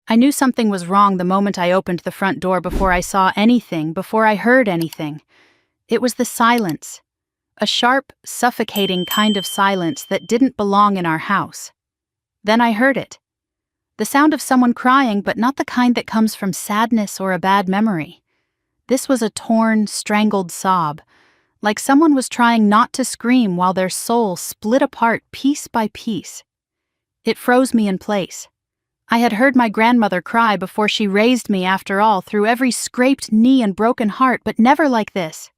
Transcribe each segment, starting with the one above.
I knew something was wrong the moment I opened the front door before I saw anything, before I heard anything. It was the silence. A sharp, suffocating kind of silence that didn't belong in our house. Then I heard it. The sound of someone crying, but not the kind that comes from sadness or a bad memory. This was a torn, strangled sob, like someone was trying not to scream while their soul split apart piece by piece. It froze me in place. I had heard my grandmother cry before she raised me, after all, through every scraped knee and broken heart, but never like this.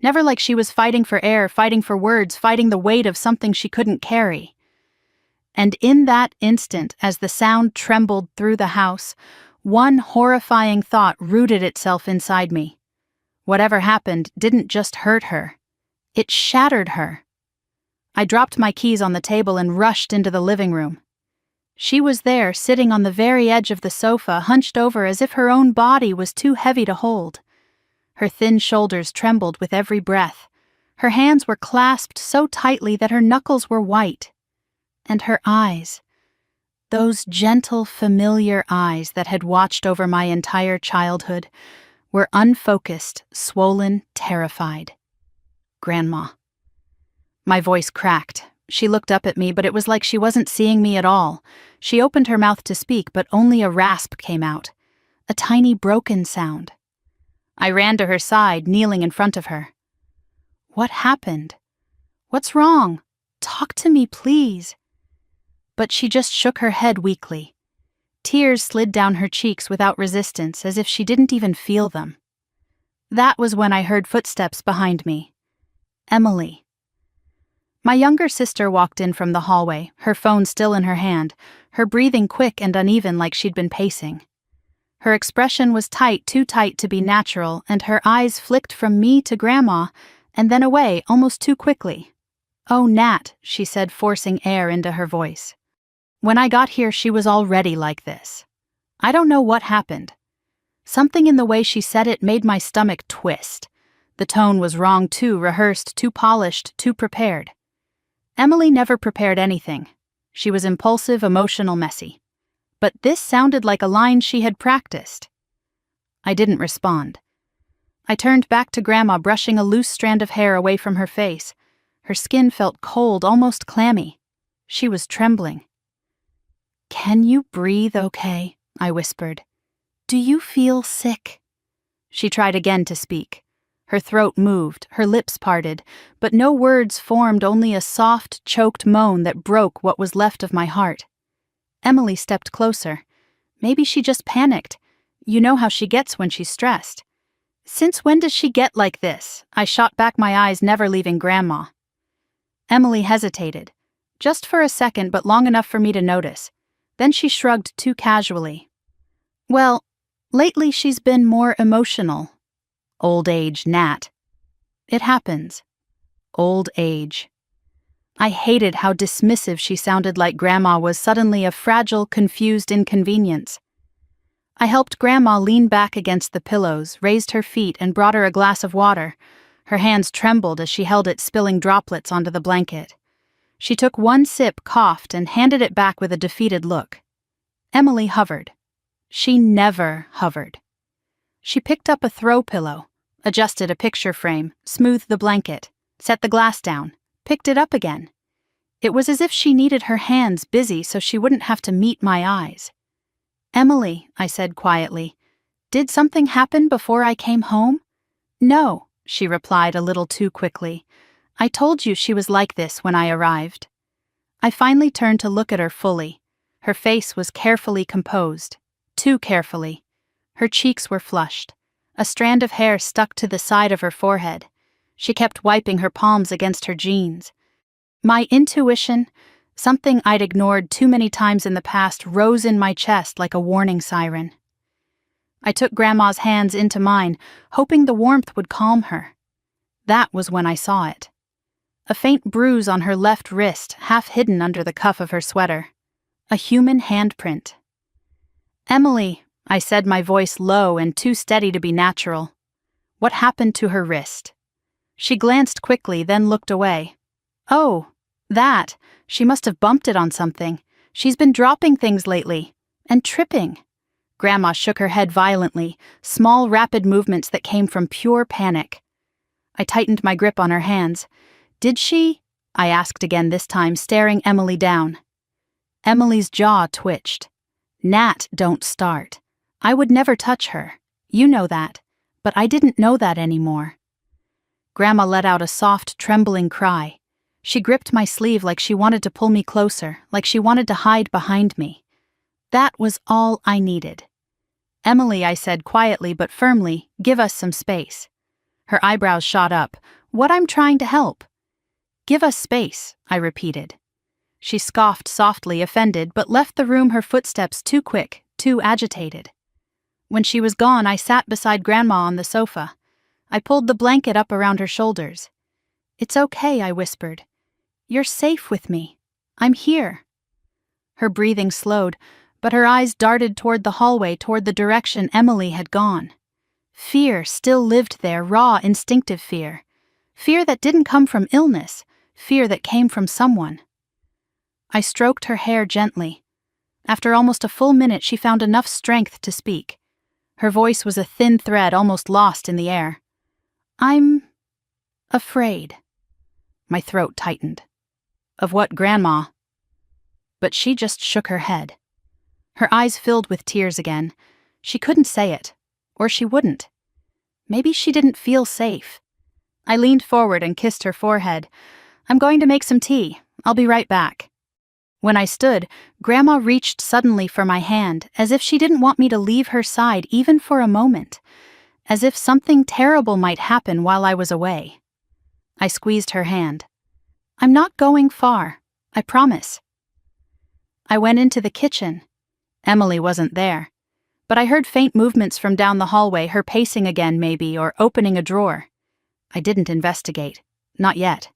Never like she was fighting for air, fighting for words, fighting the weight of something she couldn't carry. And in that instant, as the sound trembled through the house, one horrifying thought rooted itself inside me. Whatever happened didn't just hurt her. It shattered her. I dropped my keys on the table and rushed into the living room. She was there, sitting on the very edge of the sofa, hunched over as if her own body was too heavy to hold. Her thin shoulders trembled with every breath. Her hands were clasped so tightly that her knuckles were white. And her eyes, those gentle, familiar eyes that had watched over my entire childhood, were unfocused, swollen, terrified. Grandma. My voice cracked. She looked up at me, but it was like she wasn't seeing me at all. She opened her mouth to speak, but only a rasp came out. A tiny broken sound. I ran to her side, kneeling in front of her. What happened? What's wrong? Talk to me, please. But she just shook her head weakly. Tears slid down her cheeks without resistance, as if she didn't even feel them. That was when I heard footsteps behind me. Emily. My younger sister walked in from the hallway, her phone still in her hand, her breathing quick and uneven like she'd been pacing. Her expression was tight, too tight to be natural, and her eyes flicked from me to Grandma, and then away almost too quickly. "Oh, Nat," she said, forcing air into her voice. When I got here, she was already like this. I don't know what happened. Something in the way she said it made my stomach twist. The tone was wrong too, rehearsed, too polished, too prepared. Emily never prepared anything. She was impulsive, emotional, messy. But this sounded like a line she had practiced. I didn't respond. I turned back to Grandma, brushing a loose strand of hair away from her face. Her skin felt cold, almost clammy. She was trembling. "Can you breathe okay?" I whispered. "Do you feel sick?" She tried again to speak. Her throat moved, her lips parted, but no words formed, only a soft, choked moan that broke what was left of my heart. Emily stepped closer. Maybe she just panicked. You know how she gets when she's stressed. "Since when does she get like this?" I shot back, my eyes never leaving Grandma. Emily hesitated. Just for a second, but long enough for me to notice. Then she shrugged too casually. "Well, lately she's been more emotional. Old age, Nat. It happens. Old age." I hated how dismissive she sounded, like Grandma was suddenly a fragile, confused inconvenience. I helped Grandma lean back against the pillows, raised her feet, and brought her a glass of water. Her hands trembled as she held it, spilling droplets onto the blanket. She took one sip, coughed, and handed it back with a defeated look. Emily hovered. She never hovered. She picked up a throw pillow, adjusted a picture frame, smoothed the blanket, set the glass down, picked it up again. It was as if she needed her hands busy so she wouldn't have to meet my eyes. "Emily," I said quietly, "did something happen before I came home?" "No," she replied a little too quickly. "I told you she was like this when I arrived." I finally turned to look at her fully. Her face was carefully composed. Too carefully. Her cheeks were flushed. A strand of hair stuck to the side of her forehead. She kept wiping her palms against her jeans. My intuition, something I'd ignored too many times in the past, rose in my chest like a warning siren. I took Grandma's hands into mine, hoping the warmth would calm her. That was when I saw it. A faint bruise on her left wrist, half hidden under the cuff of her sweater. A human handprint. "Emily," I said, my voice low and too steady to be natural. "What happened to her wrist?" She glanced quickly, then looked away. "Oh, that. She must have bumped it on something. She's been dropping things lately. And tripping." Grandma shook her head violently, small, rapid movements that came from pure panic. I tightened my grip on her hands. "Did she?" I asked again this time, staring Emily down. Emily's jaw twitched. "Nat, don't start. I would never touch her. You know that. But I didn't know that anymore." Grandma let out a soft, trembling cry. She gripped my sleeve like she wanted to pull me closer, like she wanted to hide behind me. That was all I needed. "Emily," I said quietly but firmly, "give us some space." Her eyebrows shot up. "What? I'm trying to help." "Give us space," I repeated. She scoffed softly, offended, but left the room, her footsteps too quick, too agitated. When she was gone, I sat beside Grandma on the sofa. I pulled the blanket up around her shoulders. "It's okay," I whispered. "You're safe with me. I'm here." Her breathing slowed, but her eyes darted toward the hallway, toward the direction Emily had gone. Fear still lived there, raw, instinctive fear. Fear that didn't come from illness, fear that came from someone. I stroked her hair gently. After almost a full minute, she found enough strength to speak. Her voice was a thin thread, almost lost in the air. "I'm afraid." My throat tightened. "Of what, Grandma?" But she just shook her head. Her eyes filled with tears again. She couldn't say it, or she wouldn't. Maybe she didn't feel safe. I leaned forward and kissed her forehead. "I'm going to make some tea. I'll be right back." When I stood, Grandma reached suddenly for my hand, as if she didn't want me to leave her side even for a moment, as if something terrible might happen while I was away. I squeezed her hand. "I'm not going far, I promise." I went into the kitchen. Emily wasn't there, but I heard faint movements from down the hallway, her pacing again maybe, or opening a drawer. I didn't investigate. Not yet.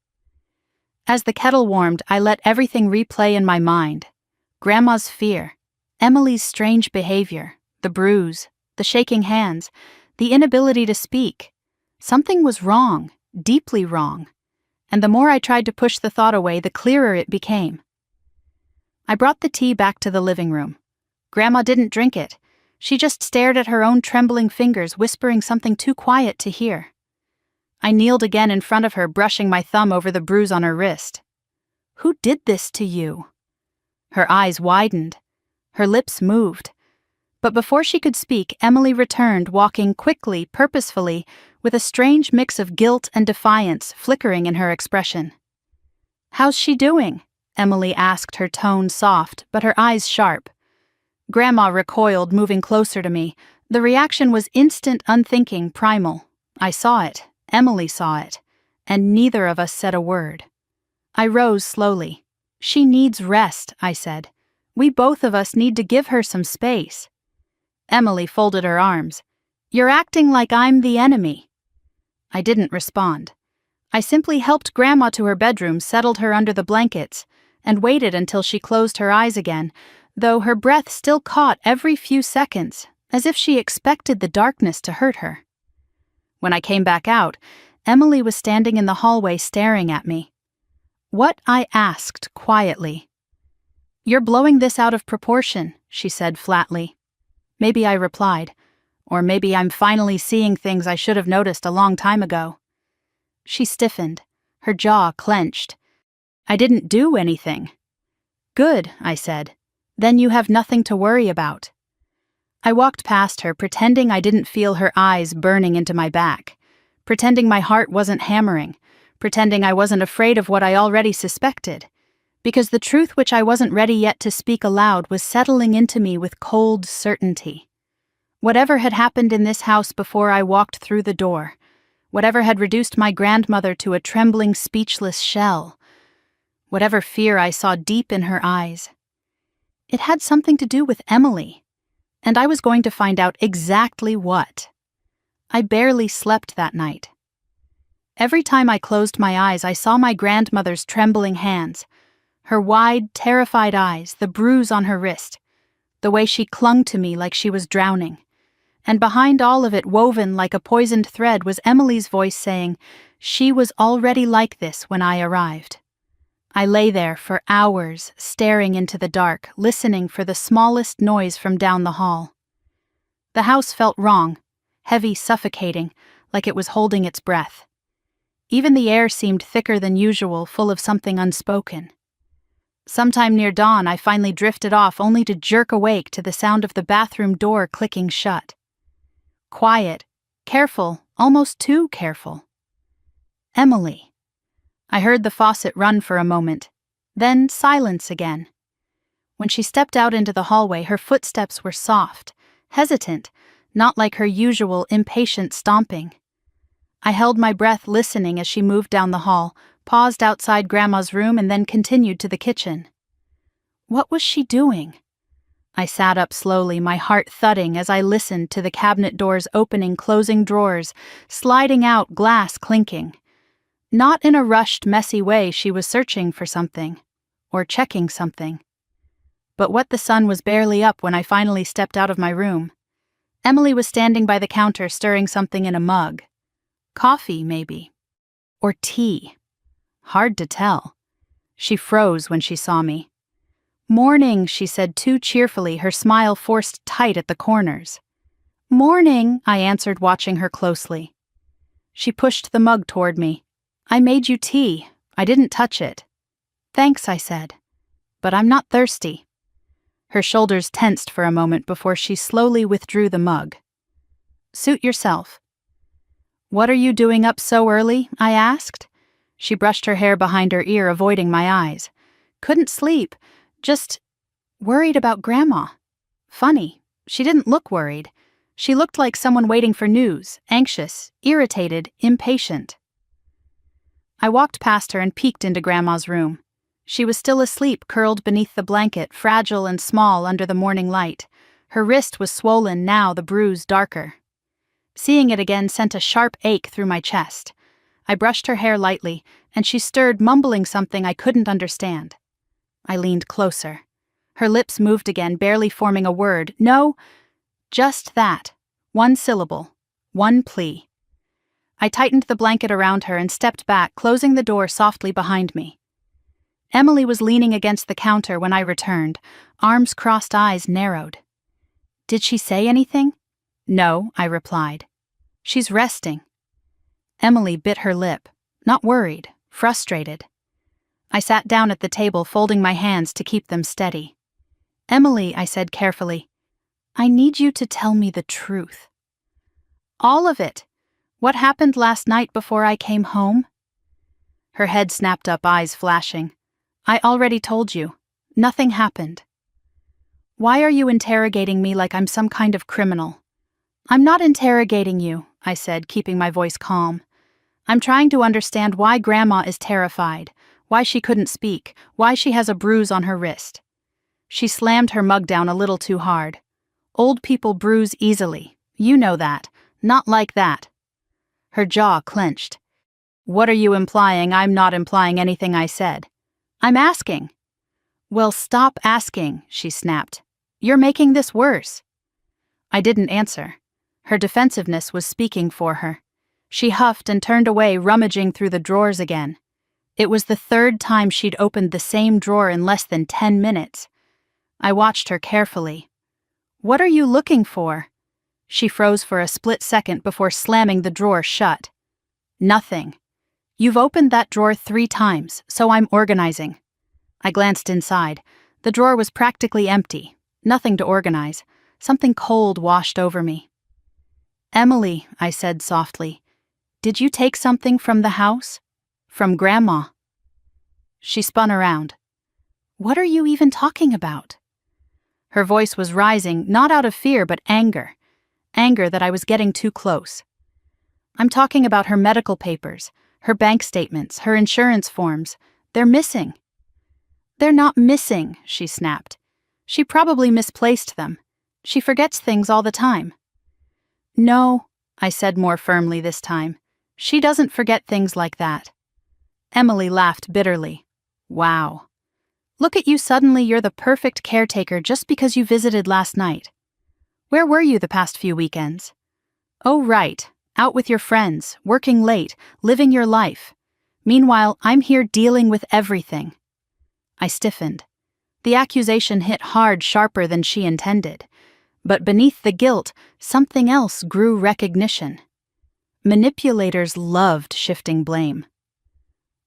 As the kettle warmed, I let everything replay in my mind. Grandma's fear, Emily's strange behavior, the bruise, the shaking hands, the inability to speak. Something was wrong, deeply wrong. And the more I tried to push the thought away, the clearer it became. I brought the tea back to the living room. Grandma didn't drink it. She just stared at her own trembling fingers, whispering something too quiet to hear. I kneeled again in front of her, brushing my thumb over the bruise on her wrist. "Who did this to you?" Her eyes widened. Her lips moved. But before she could speak, Emily returned, walking quickly, purposefully, with a strange mix of guilt and defiance flickering in her expression. "How's she doing?" Emily asked, her tone soft, but her eyes sharp. Grandma recoiled, moving closer to me. The reaction was instant, unthinking, primal. I saw it. Emily saw it. And neither of us said a word. I rose slowly. "She needs rest," I said. "We both of us need to give her some space." Emily folded her arms. "You're acting like I'm the enemy." I didn't respond. I simply helped Grandma to her bedroom, settled her under the blankets, and waited until she closed her eyes again, though her breath still caught every few seconds, as if she expected the darkness to hurt her. When I came back out, Emily was standing in the hallway staring at me. "What?" I asked quietly. "You're blowing this out of proportion," she said flatly. Maybe I replied, or maybe I'm finally seeing things I should have noticed a long time ago. She stiffened, her jaw clenched. "I didn't do anything." "Good," I said. "Then you have nothing to worry about." I walked past her, pretending I didn't feel her eyes burning into my back, pretending my heart wasn't hammering, pretending I wasn't afraid of what I already suspected, because the truth which I wasn't ready yet to speak aloud was settling into me with cold certainty. Whatever had happened in this house before I walked through the door, whatever had reduced my grandmother to a trembling, speechless shell, whatever fear I saw deep in her eyes, it had something to do with Emily. And I was going to find out exactly what. I barely slept that night. Every time I closed my eyes, I saw my grandmother's trembling hands, her wide, terrified eyes, the bruise on her wrist, the way she clung to me like she was drowning. And behind all of it, woven like a poisoned thread, was Emily's voice saying, "She was already like this when I arrived." I lay there for hours, staring into the dark, listening for the smallest noise from down the hall. The house felt wrong, heavy, suffocating, like it was holding its breath. Even the air seemed thicker than usual, full of something unspoken. Sometime near dawn, I finally drifted off, only to jerk awake to the sound of the bathroom door clicking shut. Quiet, careful, almost too careful. Emily. I heard the faucet run for a moment, then silence again. When she stepped out into the hallway, her footsteps were soft, hesitant, not like her usual impatient stomping. I held my breath listening as she moved down the hall, paused outside Grandma's room, and then continued to the kitchen. What was she doing? I sat up slowly, my heart thudding as I listened to the cabinet doors opening, closing, drawers sliding out, glass clinking. Not in a rushed, messy way. She was searching for something, or checking something. But the sun was barely up when I finally stepped out of my room. Emily was standing by the counter stirring something in a mug. Coffee, maybe. Or tea. Hard to tell. She froze when she saw me. "Morning," she said too cheerfully, her smile forced tight at the corners. "Morning," I answered, watching her closely. She pushed the mug toward me. "I made you tea. I didn't touch it." "Thanks," I said. "But I'm not thirsty." Her shoulders tensed for a moment before she slowly withdrew the mug. "Suit yourself." "What are you doing up so early?" I asked. She brushed her hair behind her ear, avoiding my eyes. "Couldn't sleep. Just worried about Grandma." Funny, she didn't look worried. She looked like someone waiting for news, anxious, irritated, impatient. I walked past her and peeked into Grandma's room. She was still asleep, curled beneath the blanket, fragile and small under the morning light. Her wrist was swollen now, the bruise darker. Seeing it again sent a sharp ache through my chest. I brushed her hair lightly, and she stirred, mumbling something I couldn't understand. I leaned closer. Her lips moved again, barely forming a word. "No, just that. One syllable. One plea." I tightened the blanket around her and stepped back, closing the door softly behind me. Emily was leaning against the counter when I returned, arms crossed, eyes narrowed. "Did she say anything?" "No," I replied. "She's resting." Emily bit her lip, not worried, frustrated. I sat down at the table, folding my hands to keep them steady. "Emily," I said carefully, "I need you to tell me the truth." "All of it. What happened last night before I came home?" Her head snapped up, eyes flashing. "I already told you. Nothing happened." "Why are you interrogating me like I'm some kind of criminal?" "I'm not interrogating you," I said, keeping my voice calm. "I'm trying to understand why Grandma is terrified, why she couldn't speak, why she has a bruise on her wrist." She slammed her mug down a little too hard. "Old people bruise easily. You know that. Not like that." Her jaw clenched. "What are you implying?" "I'm not implying anything," I said. "I'm asking." "Well, stop asking," she snapped. "You're making this worse." I didn't answer. Her defensiveness was speaking for her. She huffed and turned away, rummaging through the drawers again. It was the third time she'd opened the same drawer in less than 10 minutes. I watched her carefully. "What are you looking for?" She froze for a split second before slamming the drawer shut. "Nothing. You've opened that drawer 3 times, so I'm organizing." I glanced inside. The drawer was practically empty. Nothing to organize. Something cold washed over me. "Emily," I said softly, "did you take something from the house? From Grandma?" She spun around. "What are you even talking about?" Her voice was rising, not out of fear, but anger. Anger that I was getting too close. "I'm talking about her medical papers, her bank statements, her insurance forms. They're missing." "They're not missing," she snapped. "She probably misplaced them. She forgets things all the time." "No," I said more firmly this time. "She doesn't forget things like that." Emily laughed bitterly. "Wow. Look at you, suddenly you're the perfect caretaker just because you visited last night. Where were you the past few weekends?" "Oh, right. Out with your friends, working late, living your life. Meanwhile, I'm here dealing with everything." I stiffened. The accusation hit hard, sharper than she intended. But beneath the guilt, something else grew recognition. Manipulators loved shifting blame.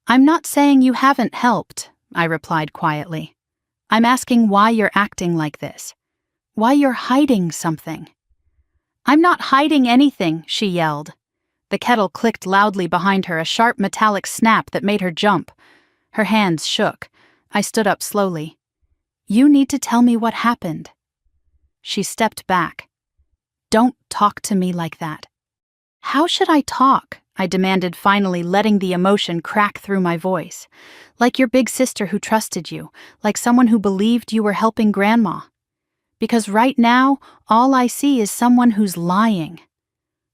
"I'm not saying you haven't helped," I replied quietly. "I'm asking why you're acting like this. Why you're hiding something." "I'm not hiding anything," she yelled. The kettle clicked loudly behind her, a sharp metallic snap that made her jump. Her hands shook. I stood up slowly. "You need to tell me what happened." She stepped back. "Don't talk to me like that." "How should I talk?" I demanded, finally letting the emotion crack through my voice. "Like your big sister who trusted you, like someone who believed you were helping Grandma. Because right now, all I see is someone who's lying."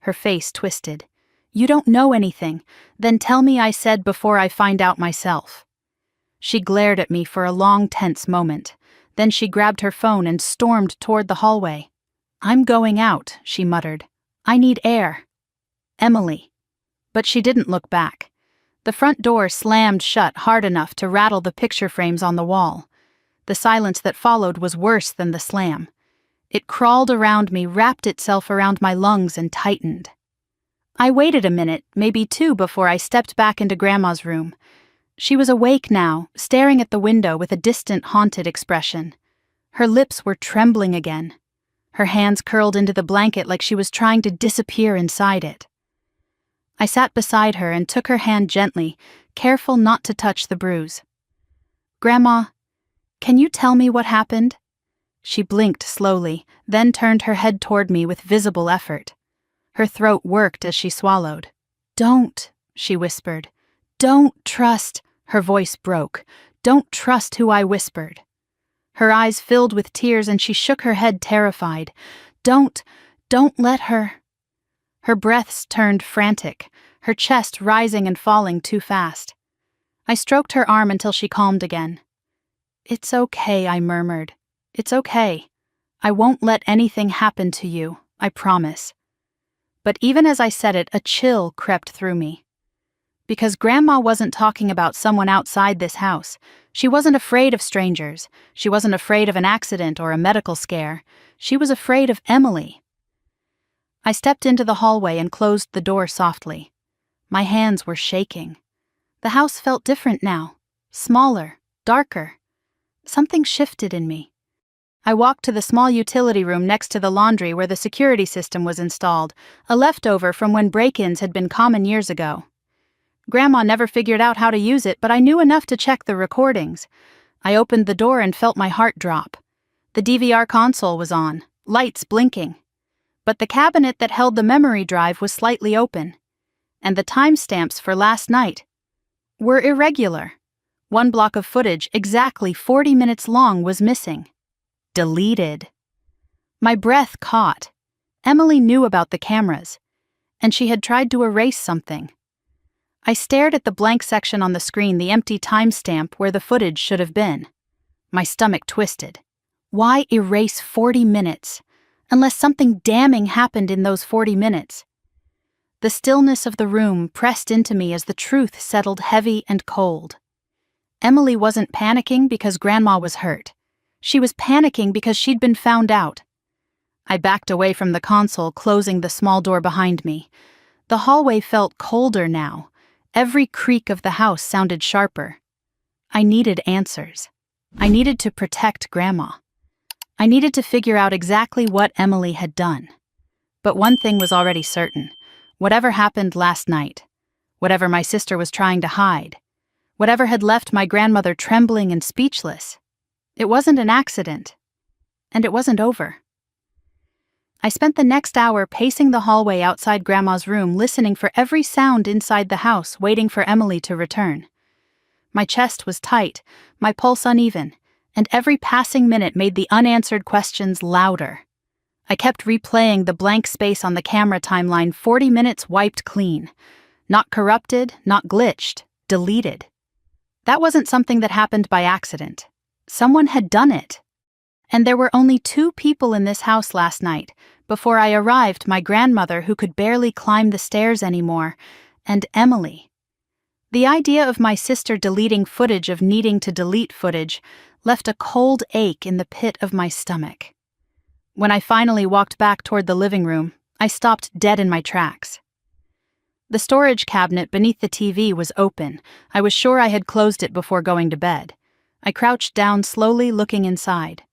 Her face twisted. "You don't know anything. Then tell me," I said, "before I find out myself." She glared at me for a long, tense moment. Then she grabbed her phone and stormed toward the hallway. "I'm going out," she muttered. "I need air. Emily." But she didn't look back. The front door slammed shut hard enough to rattle the picture frames on the wall. The silence that followed was worse than the slam. It crawled around me, wrapped itself around my lungs, and tightened. I waited a minute, maybe two, before I stepped back into Grandma's room. She was awake now, staring at the window with a distant, haunted expression. Her lips were trembling again. Her hands curled into the blanket like she was trying to disappear inside it. I sat beside her and took her hand gently, careful not to touch the bruise. "Grandma, can you tell me what happened?" She blinked slowly, then turned her head toward me with visible effort. Her throat worked as she swallowed. "Don't," she whispered. "Don't trust," her voice broke. "Don't trust who I whispered." Her eyes filled with tears and she shook her head terrified. Don't let her." Her breaths turned frantic, her chest rising and falling too fast. I stroked her arm until she calmed again. "It's okay," I murmured. "It's okay. I won't let anything happen to you, I promise." But even as I said it, a chill crept through me. Because Grandma wasn't talking about someone outside this house. She wasn't afraid of strangers. She wasn't afraid of an accident or a medical scare. She was afraid of Emily. I stepped into the hallway and closed the door softly. My hands were shaking. The house felt different now, smaller, darker. Something shifted in me. I walked to the small utility room next to the laundry where the security system was installed, a leftover from when break-ins had been common years ago. Grandma never figured out how to use it, but I knew enough to check the recordings. I opened the door and felt my heart drop. The DVR console was on, lights blinking. But the cabinet that held the memory drive was slightly open. And the timestamps for last night were irregular. One block of footage, exactly 40 minutes long, was missing. Deleted. My breath caught. Emily knew about the cameras, and she had tried to erase something. I stared at the blank section on the screen, the empty timestamp where the footage should have been. My stomach twisted. Why erase 40 minutes? Unless something damning happened in those 40 minutes. The stillness of the room pressed into me as the truth settled heavy and cold. Emily wasn't panicking because Grandma was hurt. She was panicking because she'd been found out. I backed away from the console, closing the small door behind me. The hallway felt colder now. Every creak of the house sounded sharper. I needed answers. I needed to protect Grandma. I needed to figure out exactly what Emily had done. But one thing was already certain. Whatever happened last night, whatever my sister was trying to hide, whatever had left my grandmother trembling and speechless, it wasn't an accident. And it wasn't over. I spent the next hour pacing the hallway outside Grandma's room, listening for every sound inside the house, waiting for Emily to return. My chest was tight, my pulse uneven, and every passing minute made the unanswered questions louder. I kept replaying the blank space on the camera timeline, 40 minutes wiped clean. Not corrupted, not glitched, deleted. That wasn't something that happened by accident. Someone had done it. And there were only 2 people in this house last night. Before I arrived, my grandmother, who could barely climb the stairs anymore, and Emily. The idea of my sister deleting footage of needing to delete footage left a cold ache in the pit of my stomach. When I finally walked back toward the living room, I stopped dead in my tracks. The storage cabinet beneath the TV was open. I was sure I had closed it before going to bed. I crouched down slowly, looking inside.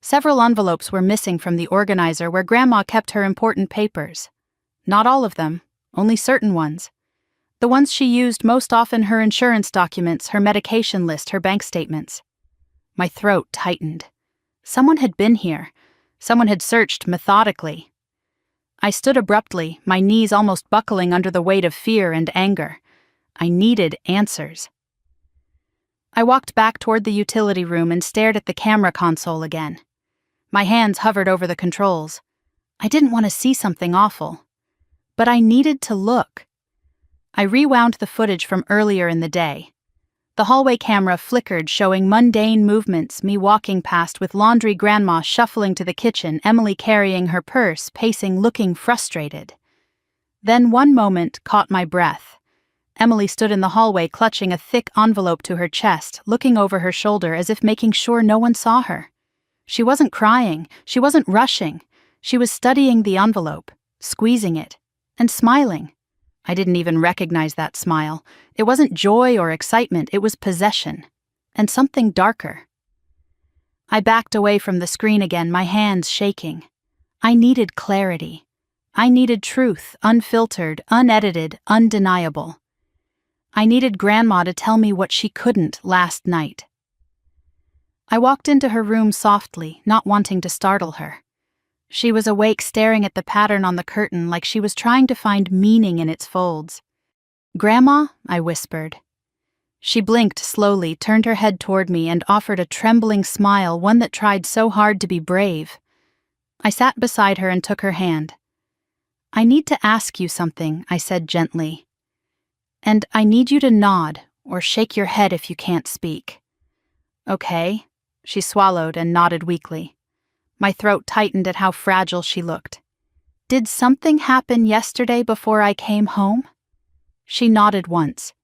Several envelopes were missing from the organizer where Grandma kept her important papers. Not all of them, only certain ones. The ones she used most often: her insurance documents, her medication list, her bank statements. My throat tightened. Someone had been here. Someone had searched methodically. I stood abruptly, my knees almost buckling under the weight of fear and anger. I needed answers. I walked back toward the utility room and stared at the camera console again. My hands hovered over the controls. I didn't want to see something awful. But I needed to look. I rewound the footage from earlier in the day. The hallway camera flickered, showing mundane movements, me walking past with laundry, Grandma shuffling to the kitchen, Emily carrying her purse, pacing, looking frustrated. Then one moment caught my breath. Emily stood in the hallway, clutching a thick envelope to her chest, looking over her shoulder as if making sure no one saw her. She wasn't crying, she wasn't rushing. She was studying the envelope, squeezing it, and smiling. I didn't even recognize that smile. It wasn't joy or excitement, it was possession. And something darker. I backed away from the screen again, my hands shaking. I needed clarity. I needed truth, unfiltered, unedited, undeniable. I needed Grandma to tell me what she couldn't last night. I walked into her room softly, not wanting to startle her. She was awake, staring at the pattern on the curtain like she was trying to find meaning in its folds. "Grandma," I whispered. She blinked slowly, turned her head toward me, and offered a trembling smile, one that tried so hard to be brave. I sat beside her and took her hand. "I need to ask you something," I said gently. "And I need you to nod, or shake your head if you can't speak." "Okay." She swallowed and nodded weakly. My throat tightened at how fragile she looked. "Did something happen yesterday before I came home?" She nodded once,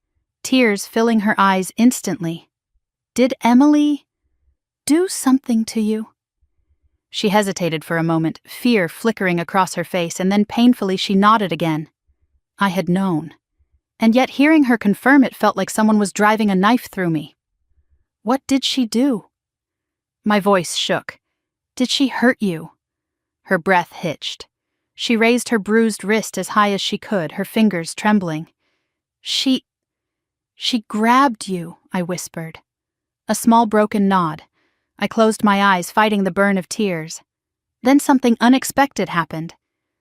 tears filling her eyes instantly. "Did Emily do something to you?" She hesitated for a moment, fear flickering across her face, and then painfully she nodded again. I had known. And yet hearing her confirm it felt like someone was driving a knife through me. "What did she do?" My voice shook. "Did she hurt you?" Her breath hitched. She raised her bruised wrist as high as she could, her fingers trembling. She grabbed you," I whispered. A small broken nod. I closed my eyes, fighting the burn of tears. Then something unexpected happened.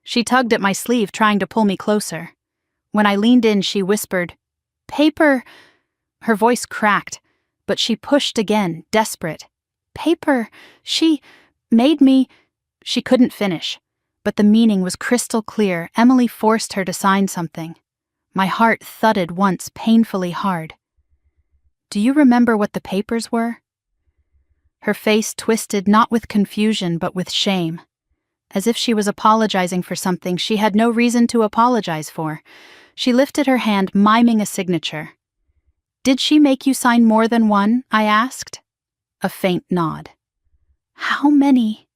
She tugged at my sleeve, trying to pull me closer. When I leaned in, she whispered, "Paper." Her voice cracked, but she pushed again, desperate. "Paper. She made me—" She couldn't finish, but the meaning was crystal clear. Emily forced her to sign something. My heart thudded once, painfully hard. "Do you remember what the papers were?" Her face twisted, not with confusion but with shame. As if she was apologizing for something she had no reason to apologize for. She lifted her hand, miming a signature. "Did she make you sign more than one?" I asked. A faint nod. "How many?"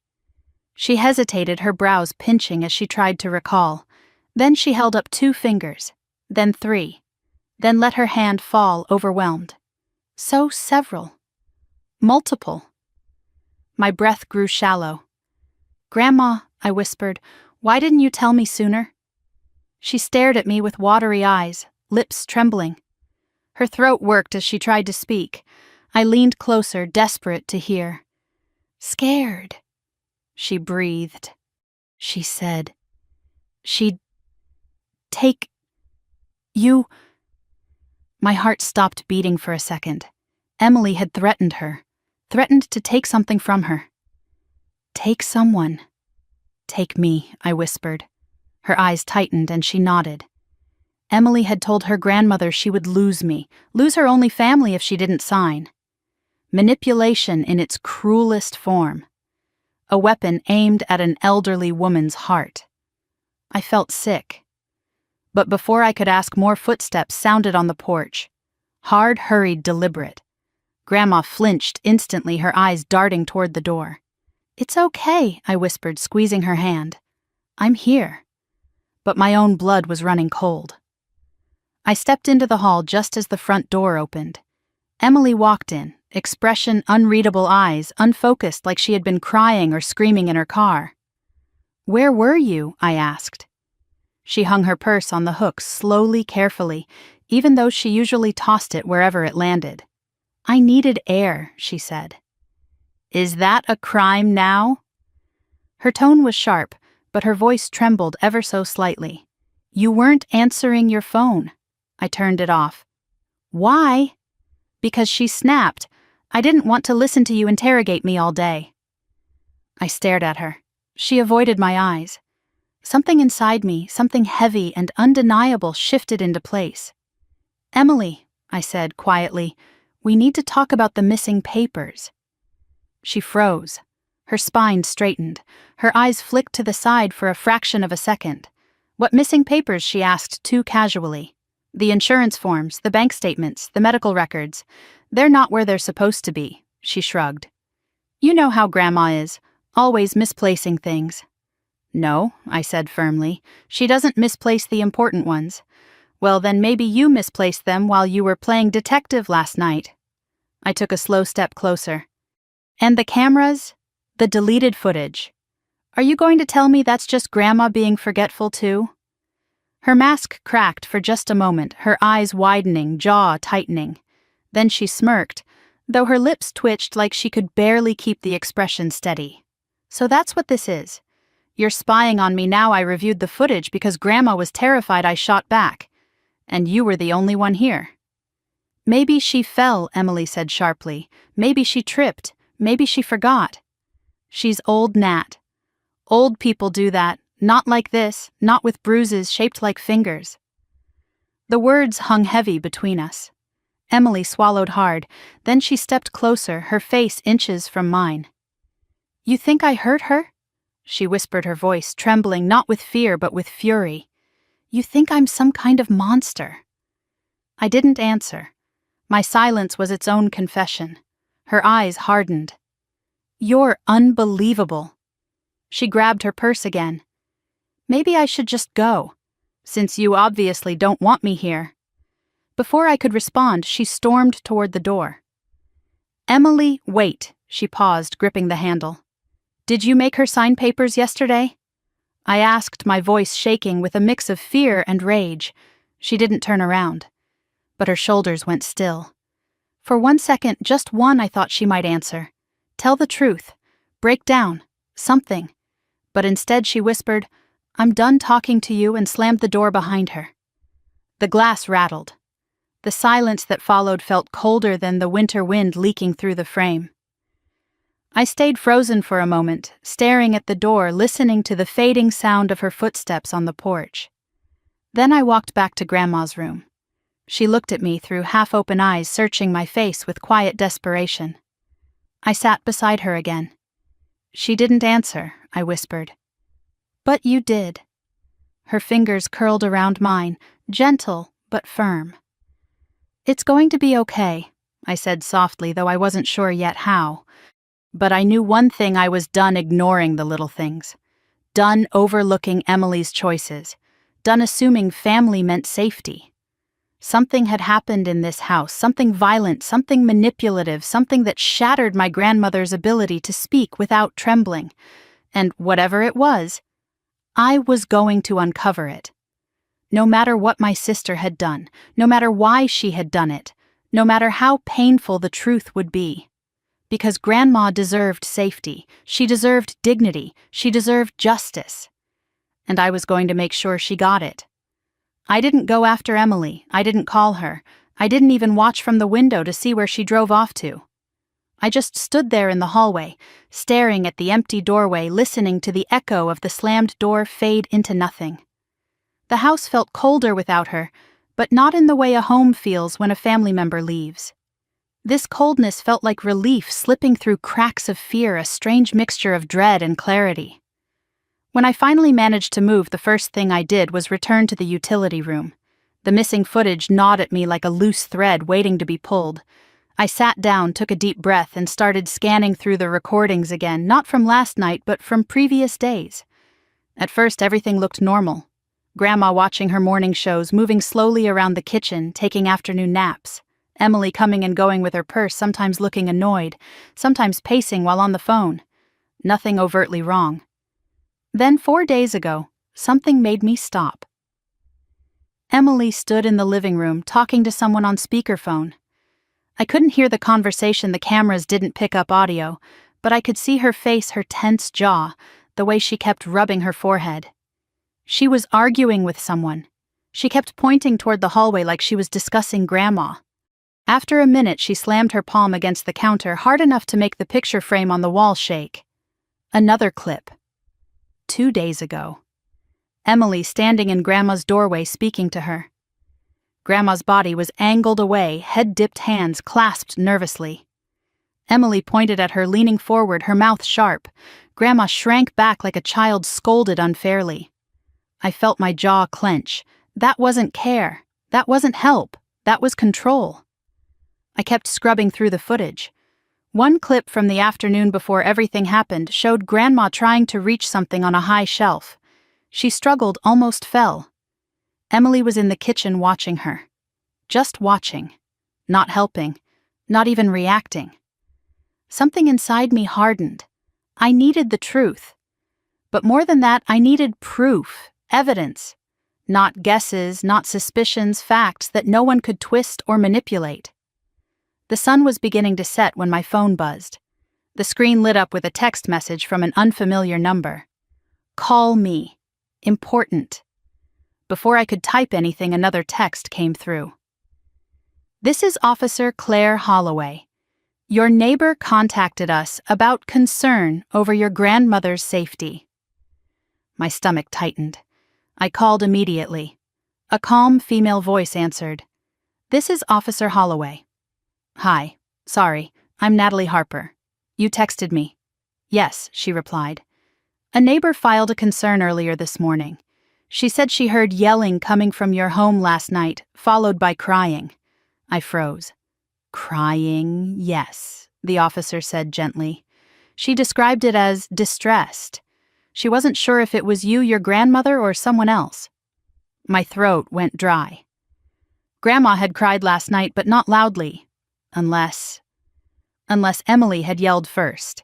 She hesitated, her brows pinching as she tried to recall. Then she held up 2 fingers, then 3, then let her hand fall, overwhelmed. "So several. Multiple." My breath grew shallow. "Grandma," I whispered, "why didn't you tell me sooner?" She stared at me with watery eyes, lips trembling. Her throat worked as she tried to speak. I leaned closer, desperate to hear. "Scared," she breathed. She said, "She'd take you." My heart stopped beating for a second. Emily had threatened her, threatened to take something from her. "Take someone." "Take me," I whispered. Her eyes tightened and she nodded. Emily had told her grandmother she would lose me, lose her only family if she didn't sign. Manipulation in its cruelest form. A weapon aimed at an elderly woman's heart. I felt sick. But before I could ask, more footsteps sounded on the porch. Hard, hurried, deliberate. Grandma flinched instantly, her eyes darting toward the door. "It's okay," I whispered, squeezing her hand. "I'm here." But my own blood was running cold. I stepped into the hall just as the front door opened. Emily walked in, expression unreadable, eyes unfocused, like she had been crying or screaming in her car. "Where were you?" I asked. She hung her purse on the hook slowly, carefully, even though she usually tossed it wherever it landed. "I needed air," she said. "Is that a crime now?" Her tone was sharp, but her voice trembled ever so slightly. "You weren't answering your phone." I turned it off. "Why?" "Because," she snapped, "I didn't want to listen to you interrogate me all day." I stared at her. She avoided my eyes. Something inside me, something heavy and undeniable, shifted into place. "Emily," I said quietly, "we need to talk about the missing papers." She froze. Her spine straightened. Her eyes flicked to the side for a fraction of a second. "What missing papers?" she asked too casually. "The insurance forms, the bank statements, the medical records. They're not where they're supposed to be," she shrugged. "You know how Grandma is, always misplacing things." "No," I said firmly, "she doesn't misplace the important ones." "Well, then maybe you misplaced them while you were playing detective last night." I took a slow step closer. "And the cameras? The deleted footage. Are you going to tell me that's just Grandma being forgetful too?" Her mask cracked for just a moment, her eyes widening, jaw tightening. Then she smirked, though her lips twitched like she could barely keep the expression steady. "So that's what this is. You're spying on me now. I reviewed the footage because Grandma was terrified I shot back. And you were the only one here." "Maybe she fell," Emily said sharply. "Maybe she tripped. Maybe she forgot." "She's old, Nat. Old people do that. Not like this, not with bruises shaped like fingers." The words hung heavy between us. Emily swallowed hard, then she stepped closer, her face inches from mine. "You think I hurt her?" She whispered, her voice trembling not with fear but with fury. "You think I'm some kind of monster?" I didn't answer. My silence was its own confession. Her eyes hardened. "You're unbelievable." She grabbed her purse again. "Maybe I should just go, since you obviously don't want me here." Before I could respond, she stormed toward the door. "Emily, wait," she paused, gripping the handle. "Did you make her sign papers yesterday?" I asked, my voice shaking with a mix of fear and rage. She didn't turn around, but her shoulders went still. For 1 second, just one, I thought she might answer. Tell the truth. Break down. Something. But instead she whispered, "I'm done talking to you," and slammed the door behind her. The glass rattled. The silence that followed felt colder than the winter wind leaking through the frame. I stayed frozen for a moment, staring at the door, listening to the fading sound of her footsteps on the porch. Then I walked back to Grandma's room. She looked at me through half-open eyes, searching my face with quiet desperation. I sat beside her again. "She didn't answer," I whispered. "But you did." Her fingers curled around mine, gentle but firm. "It's going to be okay," I said softly, though I wasn't sure yet how. But I knew one thing: I was done ignoring the little things. Done overlooking Emily's choices. Done assuming family meant safety. Something had happened in this house, something violent, something manipulative, something that shattered my grandmother's ability to speak without trembling. And whatever it was, I was going to uncover it. No matter what my sister had done, no matter why she had done it, no matter how painful the truth would be. Because Grandma deserved safety, she deserved dignity, she deserved justice. And I was going to make sure she got it. I didn't go after Emily, I didn't call her, I didn't even watch from the window to see where she drove off to. I just stood there in the hallway, staring at the empty doorway, listening to the echo of the slammed door fade into nothing. The house felt colder without her, but not in the way a home feels when a family member leaves. This coldness felt like relief slipping through cracks of fear, a strange mixture of dread and clarity. When I finally managed to move, the first thing I did was return to the utility room. The missing footage gnawed at me like a loose thread waiting to be pulled. I sat down, took a deep breath, and started scanning through the recordings again, not from last night, but from previous days. At first, everything looked normal. Grandma watching her morning shows, moving slowly around the kitchen, taking afternoon naps. Emily coming and going with her purse, sometimes looking annoyed, sometimes pacing while on the phone. Nothing overtly wrong. Then 4 days ago, something made me stop. Emily stood in the living room, talking to someone on speakerphone. I couldn't hear the conversation, the cameras didn't pick up audio, but I could see her face, her tense jaw, the way she kept rubbing her forehead. She was arguing with someone. She kept pointing toward the hallway like she was discussing Grandma. After a minute, she slammed her palm against the counter hard enough to make the picture frame on the wall shake. Another clip. 2 days ago. Emily standing in Grandma's doorway speaking to her. Grandma's body was angled away, head-dipped hands clasped nervously. Emily pointed at her, leaning forward, her mouth sharp. Grandma shrank back like a child scolded unfairly. I felt my jaw clench. That wasn't care. That wasn't help. That was control. I kept scrubbing through the footage. One clip from the afternoon before everything happened showed Grandma trying to reach something on a high shelf. She struggled, almost fell. Emily was in the kitchen watching her. Just watching. Not helping. Not even reacting. Something inside me hardened. I needed the truth. But more than that, I needed proof, evidence. Not guesses, not suspicions, facts that no one could twist or manipulate. The sun was beginning to set when my phone buzzed. The screen lit up with a text message from an unfamiliar number. Call me. Important. Before I could type anything, another text came through. This is Officer Claire Holloway. Your neighbor contacted us about concern over your grandmother's safety. My stomach tightened. I called immediately. A calm female voice answered. This is Officer Holloway. Hi, sorry, I'm Natalie Harper. You texted me. Yes, she replied. A neighbor filed a concern earlier this morning. She said she heard yelling coming from your home last night, followed by crying. I froze. Crying, yes, the officer said gently. She described it as distressed. She wasn't sure if it was you, your grandmother, or someone else. My throat went dry. Grandma had cried last night, but not loudly. Unless Emily had yelled first.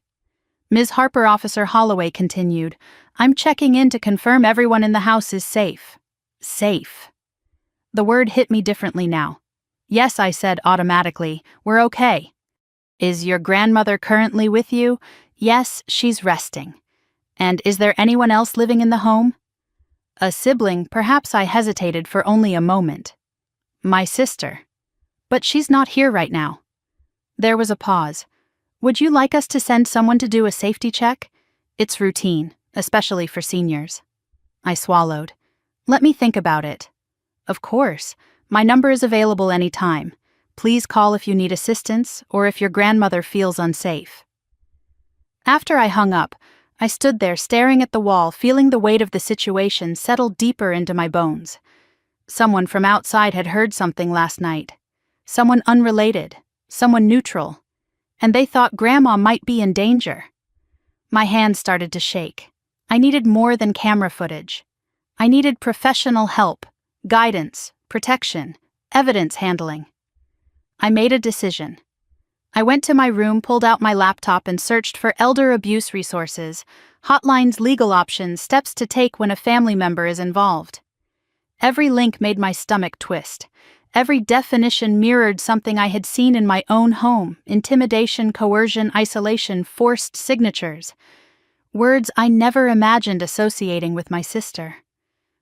Ms. Harper, Officer Holloway continued, I'm checking in to confirm everyone in the house is safe. Safe. The word hit me differently now. Yes, I said automatically, we're okay. Is your grandmother currently with you? Yes, she's resting. And is there anyone else living in the home? A sibling, perhaps. I hesitated for only a moment. My sister. But she's not here right now. There was a pause. Would you like us to send someone to do a safety check? It's routine, especially for seniors. I swallowed. Let me think about it. Of course. My number is available anytime. Please call if you need assistance or if your grandmother feels unsafe. After I hung up, I stood there staring at the wall, feeling the weight of the situation settle deeper into my bones. Someone from outside had heard something last night. Someone unrelated, someone neutral. And they thought Grandma might be in danger. My hands started to shake. I needed more than camera footage. I needed professional help, guidance, protection, evidence handling. I made a decision. I went to my room, pulled out my laptop, and searched for elder abuse resources, hotlines, legal options, steps to take when a family member is involved. Every link made my stomach twist. Every definition mirrored something I had seen in my own home: intimidation, coercion, isolation, forced signatures. Words I never imagined associating with my sister.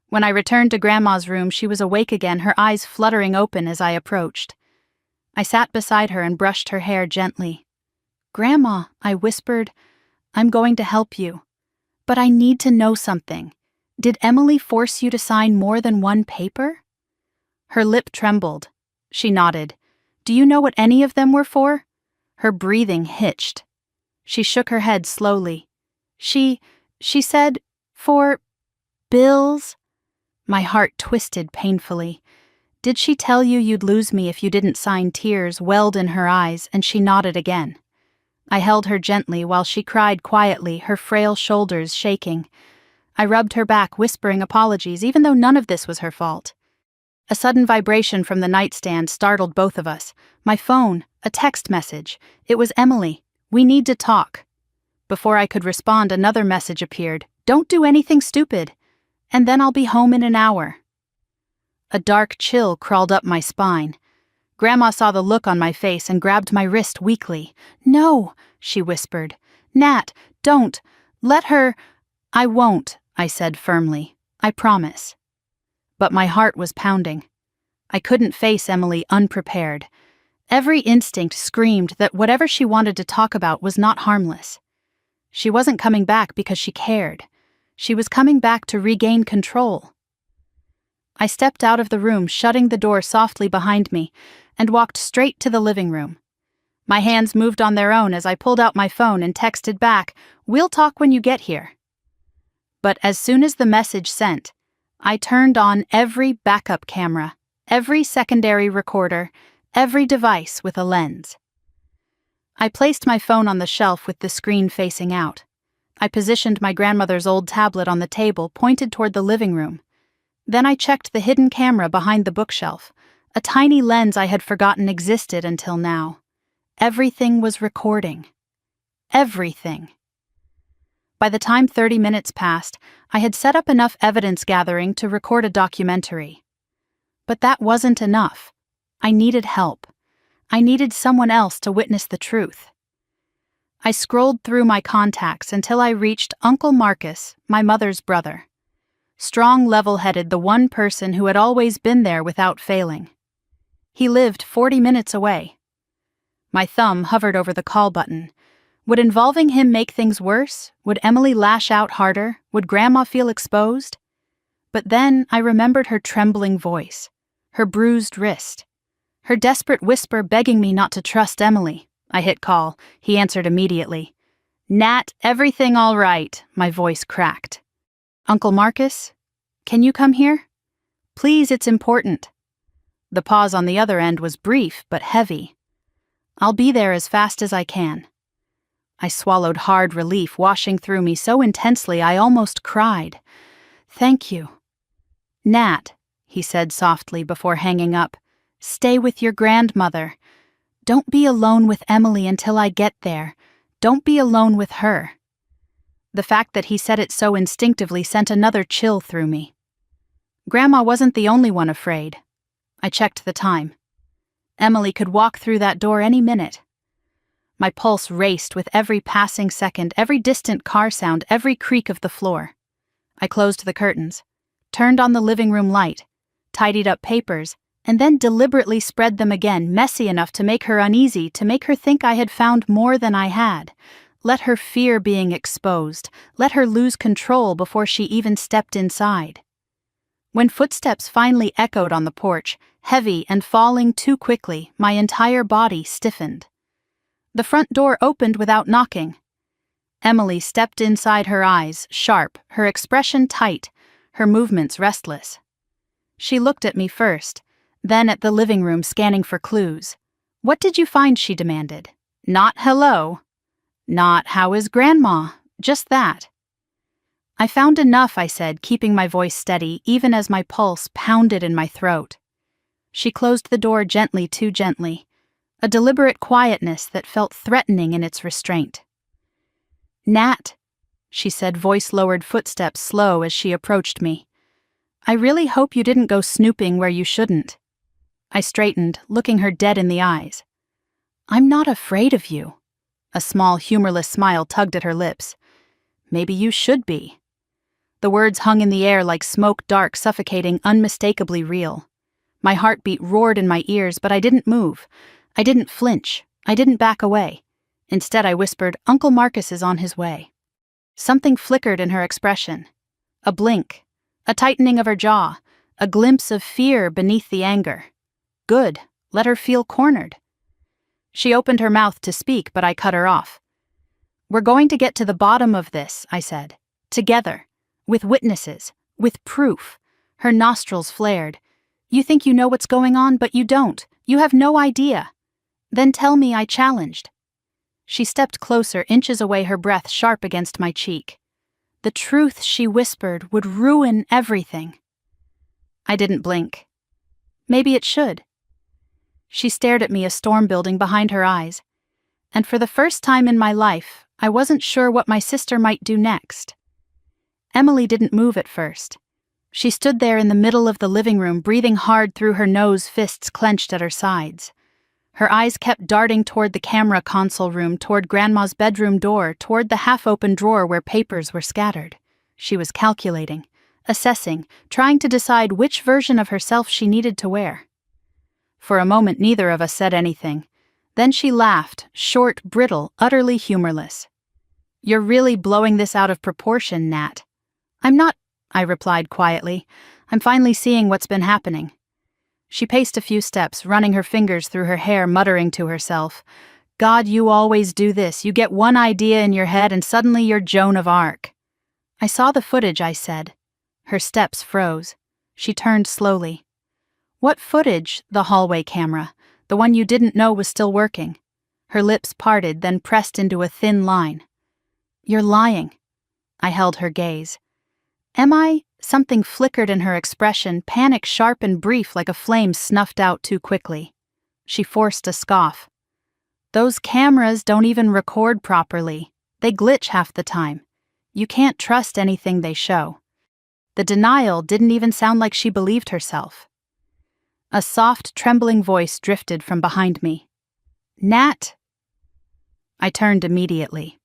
When I returned to Grandma's room, she was awake again, her eyes fluttering open as I approached. I sat beside her and brushed her hair gently. Grandma, I whispered, I'm going to help you. But I need to know something. Did Emily force you to sign more than one paper? Her lip trembled. She nodded. Do you know what any of them were for? Her breathing hitched. She shook her head slowly. She said, for bills? My heart twisted painfully. Did she tell you you'd lose me if you didn't sign?" Tears welled in her eyes, and she nodded again. I held her gently while she cried quietly, her frail shoulders shaking. I rubbed her back, whispering apologies, even though none of this was her fault. A sudden vibration from the nightstand startled both of us. My phone, a text message. It was Emily. "We need to talk." Before I could respond, another message appeared. "Don't do anything stupid. And then I'll be home in an hour." A dark chill crawled up my spine. Grandma saw the look on my face and grabbed my wrist weakly. "No," she whispered. "Nat, don't. Let her—" "I won't," I said firmly. "I promise." But my heart was pounding. I couldn't face Emily unprepared. Every instinct screamed that whatever she wanted to talk about was not harmless. She wasn't coming back because she cared. She was coming back to regain control. I stepped out of the room, shutting the door softly behind me, and walked straight to the living room. My hands moved on their own as I pulled out my phone and texted back, "We'll talk when you get here." But as soon as the message sent, I turned on every backup camera, every secondary recorder, every device with a lens. I placed my phone on the shelf with the screen facing out. I positioned my grandmother's old tablet on the table, pointed toward the living room. Then I checked the hidden camera behind the bookshelf, a tiny lens I had forgotten existed until now. Everything was recording. Everything. By the time 30 minutes passed, I had set up enough evidence gathering to record a documentary. But that wasn't enough. I needed help. I needed someone else to witness the truth. I scrolled through my contacts until I reached Uncle Marcus, my mother's brother. Strong, level-headed, the one person who had always been there without failing. He lived 40 minutes away. My thumb hovered over the call button. Would involving him make things worse? Would Emily lash out harder? Would Grandma feel exposed? But then I remembered her trembling voice, her bruised wrist, her desperate whisper begging me not to trust Emily. I hit call. He answered immediately. "Nat, everything all right," my voice cracked. "Uncle Marcus, can you come here? Please, it's important." The pause on the other end was brief but heavy. "I'll be there as fast as I can." I swallowed hard relief washing through me so intensely I almost cried. "Thank you." "Nat," he said softly before hanging up, "stay with your grandmother. Don't be alone with Emily until I get there. Don't be alone with her." The fact that he said it so instinctively sent another chill through me. Grandma wasn't the only one afraid. I checked the time. Emily could walk through that door any minute. My pulse raced with every passing second, every distant car sound, every creak of the floor. I closed the curtains, turned on the living room light, tidied up papers, and then deliberately spread them again, messy enough to make her uneasy, to make her think I had found more than I had. Let her fear being exposed, let her lose control before she even stepped inside. When footsteps finally echoed on the porch, heavy and falling too quickly, my entire body stiffened. The front door opened without knocking. Emily stepped inside, her eyes sharp, her expression tight, her movements restless. She looked at me first, then at the living room, scanning for clues. "What did you find?" she demanded. Not hello. Not how is Grandma. Just that. "I found enough," I said, keeping my voice steady, even as my pulse pounded in my throat. She closed the door gently, too gently, a deliberate quietness that felt threatening in its restraint. "Nat," she said, voice lowered, footsteps slow as she approached me. "I really hope you didn't go snooping where you shouldn't." I straightened, looking her dead in the eyes. "I'm not afraid of you." A small, humorless smile tugged at her lips. "Maybe you should be." The words hung in the air like smoke, dark, suffocating, unmistakably real. My heartbeat roared in my ears, but I didn't move. I didn't flinch. I didn't back away. Instead, I whispered, "Uncle Marcus is on his way." Something flickered in her expression. A blink, a tightening of her jaw, a glimpse of fear beneath the anger. Good. Let her feel cornered. She opened her mouth to speak, but I cut her off. "We're going to get to the bottom of this," I said. "Together. With witnesses. With proof." Her nostrils flared. You think you know what's going on, but you don't. You have no idea. Then tell me, I challenged. She stepped closer, inches away, her breath sharp against my cheek. The truth, she whispered, would ruin everything. I didn't blink. Maybe it should. She stared at me, a storm building behind her eyes. And for the first time in my life, I wasn't sure what my sister might do next. Emily didn't move at first. She stood there in the middle of the living room, breathing hard through her nose, fists clenched at her sides. Her eyes kept darting toward the camera console room, toward Grandma's bedroom door, toward the half-open drawer where papers were scattered. She was calculating, assessing, trying to decide which version of herself she needed to wear. For a moment, neither of us said anything. Then she laughed, short, brittle, utterly humorless. "You're really blowing this out of proportion, Nat." "I'm not," I replied quietly. "I'm finally seeing what's been happening." She paced a few steps, running her fingers through her hair, muttering to herself, "God, you always do this. You get one idea in your head and suddenly you're Joan of Arc." "I saw the footage," I said. Her steps froze. She turned slowly. "What footage?" "The hallway camera. The one you didn't know was still working." Her lips parted, then pressed into a thin line. "You're lying." I held her gaze. "Am I?" Something flickered in her expression, panic sharp and brief like a flame snuffed out too quickly. She forced a scoff. "Those cameras don't even record properly. They glitch half the time. You can't trust anything they show." The denial didn't even sound like she believed herself. A soft, trembling voice drifted from behind me. "Nat!" I turned immediately.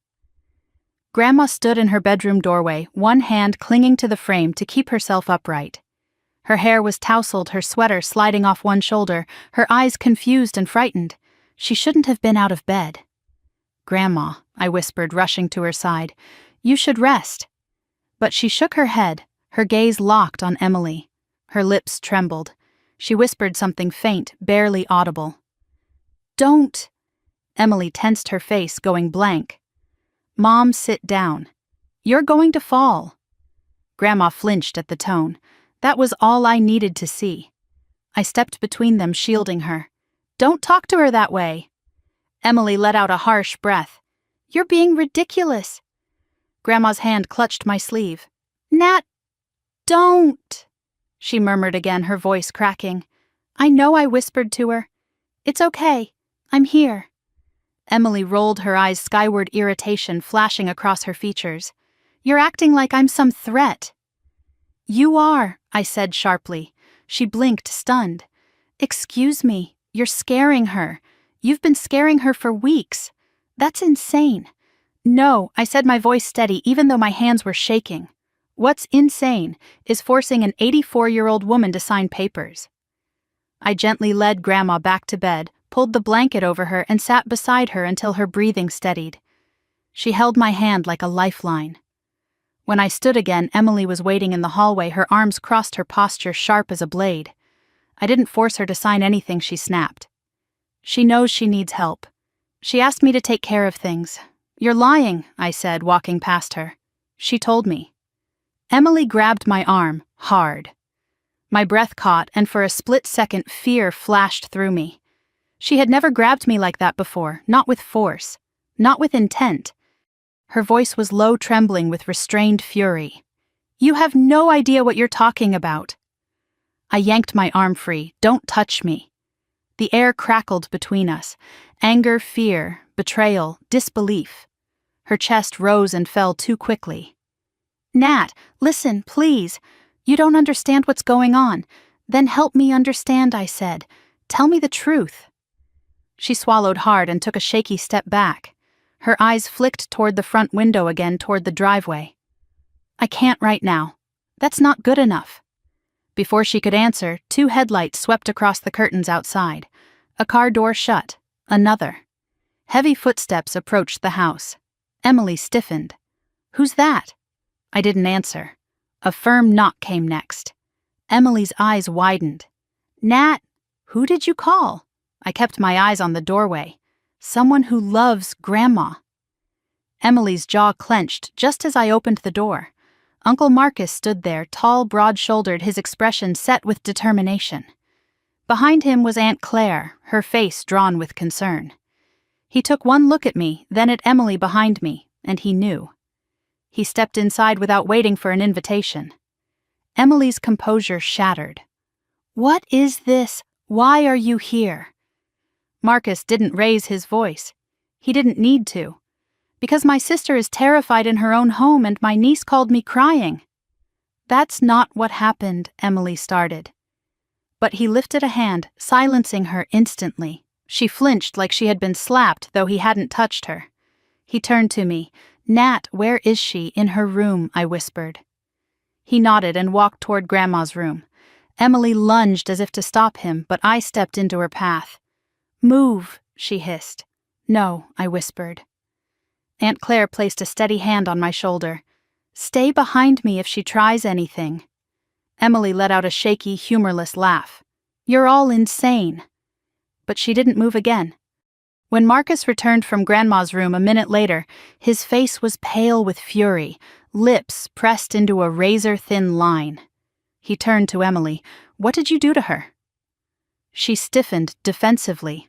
Grandma stood in her bedroom doorway, one hand clinging to the frame to keep herself upright. Her hair was tousled, her sweater sliding off one shoulder, her eyes confused and frightened. She shouldn't have been out of bed. "Grandma," I whispered, rushing to her side, "you should rest." But she shook her head, her gaze locked on Emily. Her lips trembled. She whispered something faint, barely audible. "Don't." Emily tensed her face, going blank. "Mom, sit down. You're going to fall." Grandma flinched at the tone. That was all I needed to see. I stepped between them, shielding her. "Don't talk to her that way." Emily let out a harsh breath. "You're being ridiculous." Grandma's hand clutched my sleeve. "Nat, don't," she murmured again, her voice cracking. "I know," I whispered to her. "It's okay. I'm here." Emily rolled her eyes skyward, irritation flashing across her features. "You're acting like I'm some threat." "You are," I said sharply. She blinked, stunned. "Excuse me, you're scaring her. You've been scaring her for weeks. That's insane." "No," I said, my voice steady even though my hands were shaking. "What's insane is forcing an 84-year-old woman to sign papers." I gently led Grandma back to bed, pulled the blanket over her, and sat beside her until her breathing steadied. She held my hand like a lifeline. When I stood again, Emily was waiting in the hallway, her arms crossed, her posture sharp as a blade. I didn't force her to sign anything, she snapped. "She knows she needs help. She asked me to take care of things." "You're lying," I said, walking past her. "She told me." Emily grabbed my arm, hard. My breath caught, and for a split second, fear flashed through me. She had never grabbed me like that before, not with force, not with intent. Her voice was low, trembling with restrained fury. "You have no idea what you're talking about." I yanked my arm free. "Don't touch me." The air crackled between us. Anger, fear, betrayal, disbelief. Her chest rose and fell too quickly. "Nat, listen, please. You don't understand what's going on. Then help me understand," I said. "Tell me the truth." She swallowed hard and took a shaky step back. Her eyes flicked toward the front window again, toward the driveway. "I can't right now. That's not good enough." Before she could answer, 2 headlights swept across the curtains outside. A car door shut. Another. Heavy footsteps approached the house. Emily stiffened. "Who's that?" I didn't answer. A firm knock came next. Emily's eyes widened. "Nat, who did you call?" I kept my eyes on the doorway. "Someone who loves Grandma." Emily's jaw clenched just as I opened the door. Uncle Marcus stood there, tall, broad-shouldered, his expression set with determination. Behind him was Aunt Claire, her face drawn with concern. He took one look at me, then at Emily behind me, and he knew. He stepped inside without waiting for an invitation. Emily's composure shattered. "What is this? Why are you here?" Marcus didn't raise his voice. He didn't need to. "Because my sister is terrified in her own home and my niece called me crying." "That's not what happened," Emily started. But he lifted a hand, silencing her instantly. She flinched like she had been slapped, though he hadn't touched her. He turned to me. "Nat, where is she?" "In her room," I whispered. He nodded and walked toward Grandma's room. Emily lunged as if to stop him, but I stepped into her path. "Move," she hissed. "No," I whispered. Aunt Claire placed a steady hand on my shoulder. "Stay behind me if she tries anything." Emily let out a shaky, humorless laugh. "You're all insane." But she didn't move again. When Marcus returned from Grandma's room a minute later, his face was pale with fury, lips pressed into a razor-thin line. He turned to Emily. "What did you do to her?" She stiffened defensively.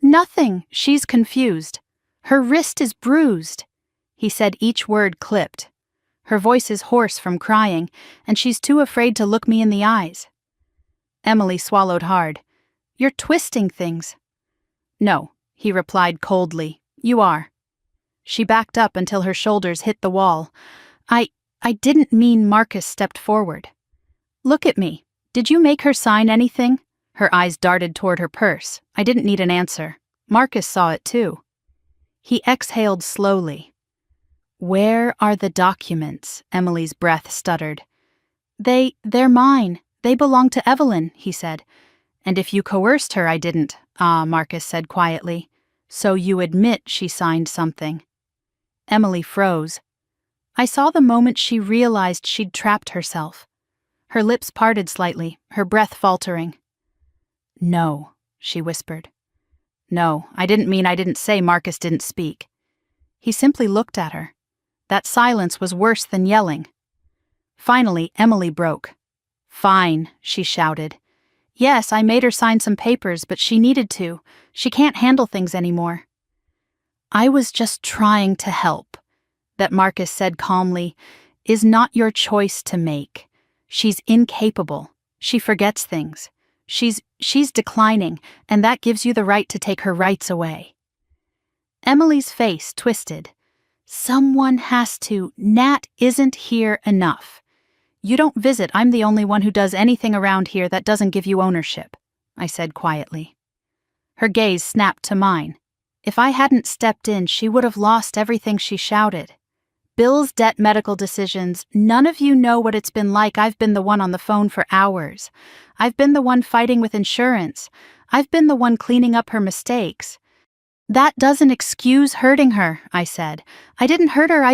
"Nothing, she's confused. Her wrist is bruised." He said each word clipped. "Her voice is hoarse from crying, and she's too afraid to look me in the eyes." Emily swallowed hard. "You're twisting things." "No," he replied coldly. "You are." She backed up until her shoulders hit the wall. I didn't mean." Marcus stepped forward. "Look at me. Did you make her sign anything?" Her eyes darted toward her purse. I didn't need an answer. Marcus saw it too. He exhaled slowly. "Where are the documents?" Emily's breath stuttered. They're mine. They belong to Evelyn," he said. "And if you coerced her, I didn't." "Ah," Marcus said quietly. "So you admit she signed something." Emily froze. I saw the moment she realized she'd trapped herself. Her lips parted slightly, her breath faltering. "No," she whispered. "No, I didn't mean I didn't say." Marcus didn't speak. He simply looked at her. That silence was worse than yelling. Finally, Emily broke. "Fine," she shouted. "Yes, I made her sign some papers, but she needed to. She can't handle things anymore." "I was just trying to help," that Marcus said calmly, "is not your choice to make. She's incapable. She forgets things. She's declining, and that gives you the right to take her rights away." Emily's face twisted. "Someone has to. Nat isn't here enough. You don't visit. I'm the only one who does anything around here that doesn't give you ownership," I said quietly. Her gaze snapped to mine. If I hadn't stepped in, she would have lost everything she shouted. "Bills, debt, medical decisions. None of you know what it's been like. I've been the one on the phone for hours. I've been the one fighting with insurance. I've been the one cleaning up her mistakes." "That doesn't excuse hurting her," I said. "I didn't hurt her,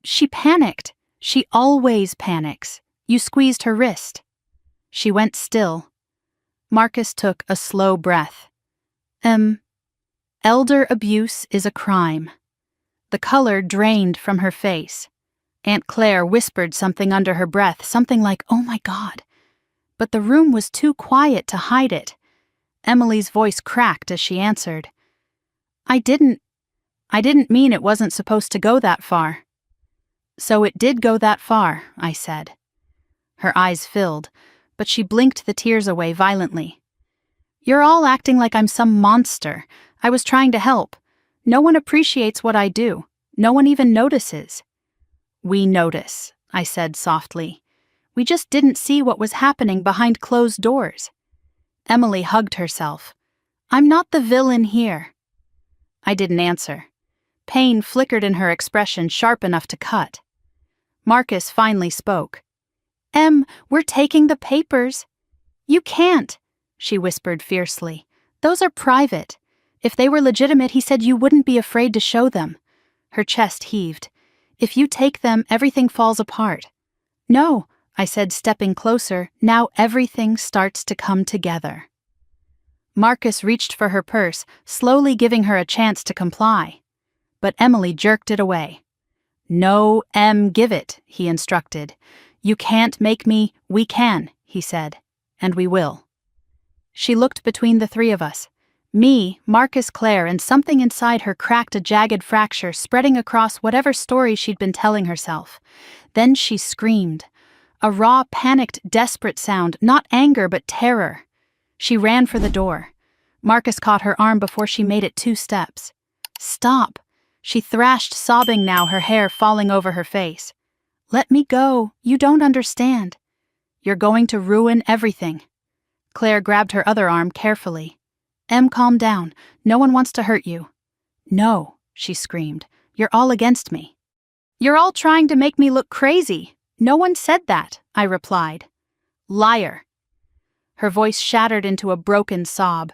she panicked. She always panics. You squeezed her wrist." She went still. Marcus took a slow breath. Elder abuse is a crime." The color drained from her face. Aunt Claire whispered something under her breath, something like, "Oh my God." But the room was too quiet to hide it. Emily's voice cracked as she answered. I didn't mean it wasn't supposed to go that far." "So it did go that far," I said. Her eyes filled, but she blinked the tears away violently. "You're all acting like I'm some monster. I was trying to help. No one appreciates what I do. No one even notices." "We notice," I said softly. "We just didn't see what was happening behind closed doors." Emily hugged herself. "I'm not the villain here." I didn't answer. Pain flickered in her expression, sharp enough to cut. Marcus finally spoke. We're taking the papers." "You can't," she whispered fiercely. "Those are private. If they were legitimate, he said you wouldn't be afraid to show them." Her chest heaved. "If you take them, everything falls apart." "No," I said, stepping closer. "Now everything starts to come together." Marcus reached for her purse, slowly giving her a chance to comply. But Emily jerked it away. "No, give it," he instructed. "You can't make me." "We can," he said, "and we will." She looked between the three of us. Me, Marcus, Claire, and something inside her cracked a jagged fracture spreading across whatever story she'd been telling herself. Then she screamed. A raw, panicked, desperate sound, not anger but terror. She ran for the door. Marcus caught her arm before she made it 2 steps. "Stop!" She thrashed, sobbing now, her hair falling over her face. "Let me go. You don't understand. You're going to ruin everything." Claire grabbed her other arm carefully. "Em, calm down. No one wants to hurt you." "No," she screamed. "You're all against me." "You're all trying to make me look crazy." "No one said that," I replied. "Liar." Her voice shattered into a broken sob.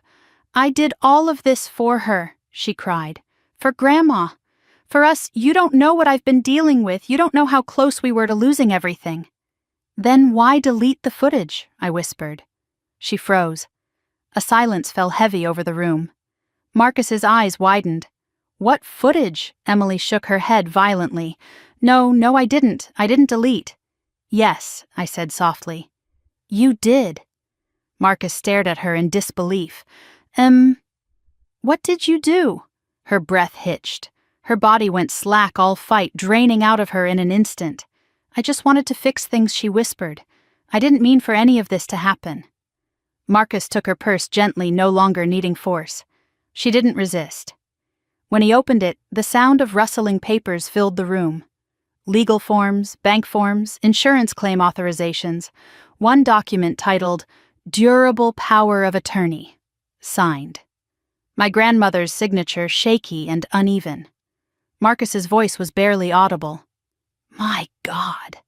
"I did all of this for her," she cried. "For Grandma. For us. You don't know what I've been dealing with. You don't know how close we were to losing everything." "Then why delete the footage?" I whispered. She froze. A silence fell heavy over the room. Marcus's eyes widened. "What footage?" Emily shook her head violently. No, I didn't. I didn't delete." "Yes," I said softly. "You did." Marcus stared at her in disbelief. What did you do?" Her breath hitched. Her body went slack, all fight, draining out of her in an instant. "I just wanted to fix things," she whispered. "I didn't mean for any of this to happen." Marcus took her purse gently, no longer needing force. She didn't resist. When he opened it, the sound of rustling papers filled the room. Legal forms, bank forms, insurance claim authorizations. One document titled, "Durable Power of Attorney," signed. My grandmother's signature shaky and uneven. Marcus's voice was barely audible. "My God."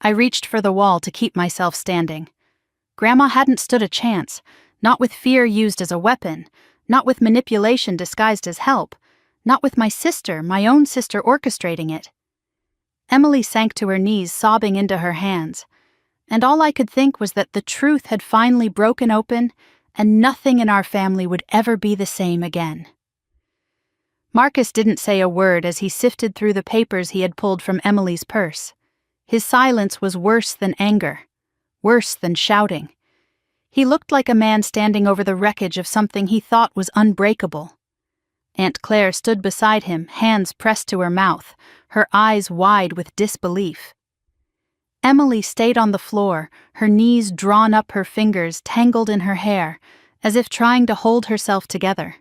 I reached for the wall to keep myself standing. Grandma hadn't stood a chance, not with fear used as a weapon, not with manipulation disguised as help, not with my own sister orchestrating it. Emily sank to her knees, sobbing into her hands, and all I could think was that the truth had finally broken open and nothing in our family would ever be the same again. Marcus didn't say a word as he sifted through the papers he had pulled from Emily's purse. His silence was worse than anger, worse than shouting. He looked like a man standing over the wreckage of something he thought was unbreakable. Aunt Claire stood beside him, hands pressed to her mouth, her eyes wide with disbelief. Emily stayed on the floor, her knees drawn up, her fingers tangled in her hair, as if trying to hold herself together.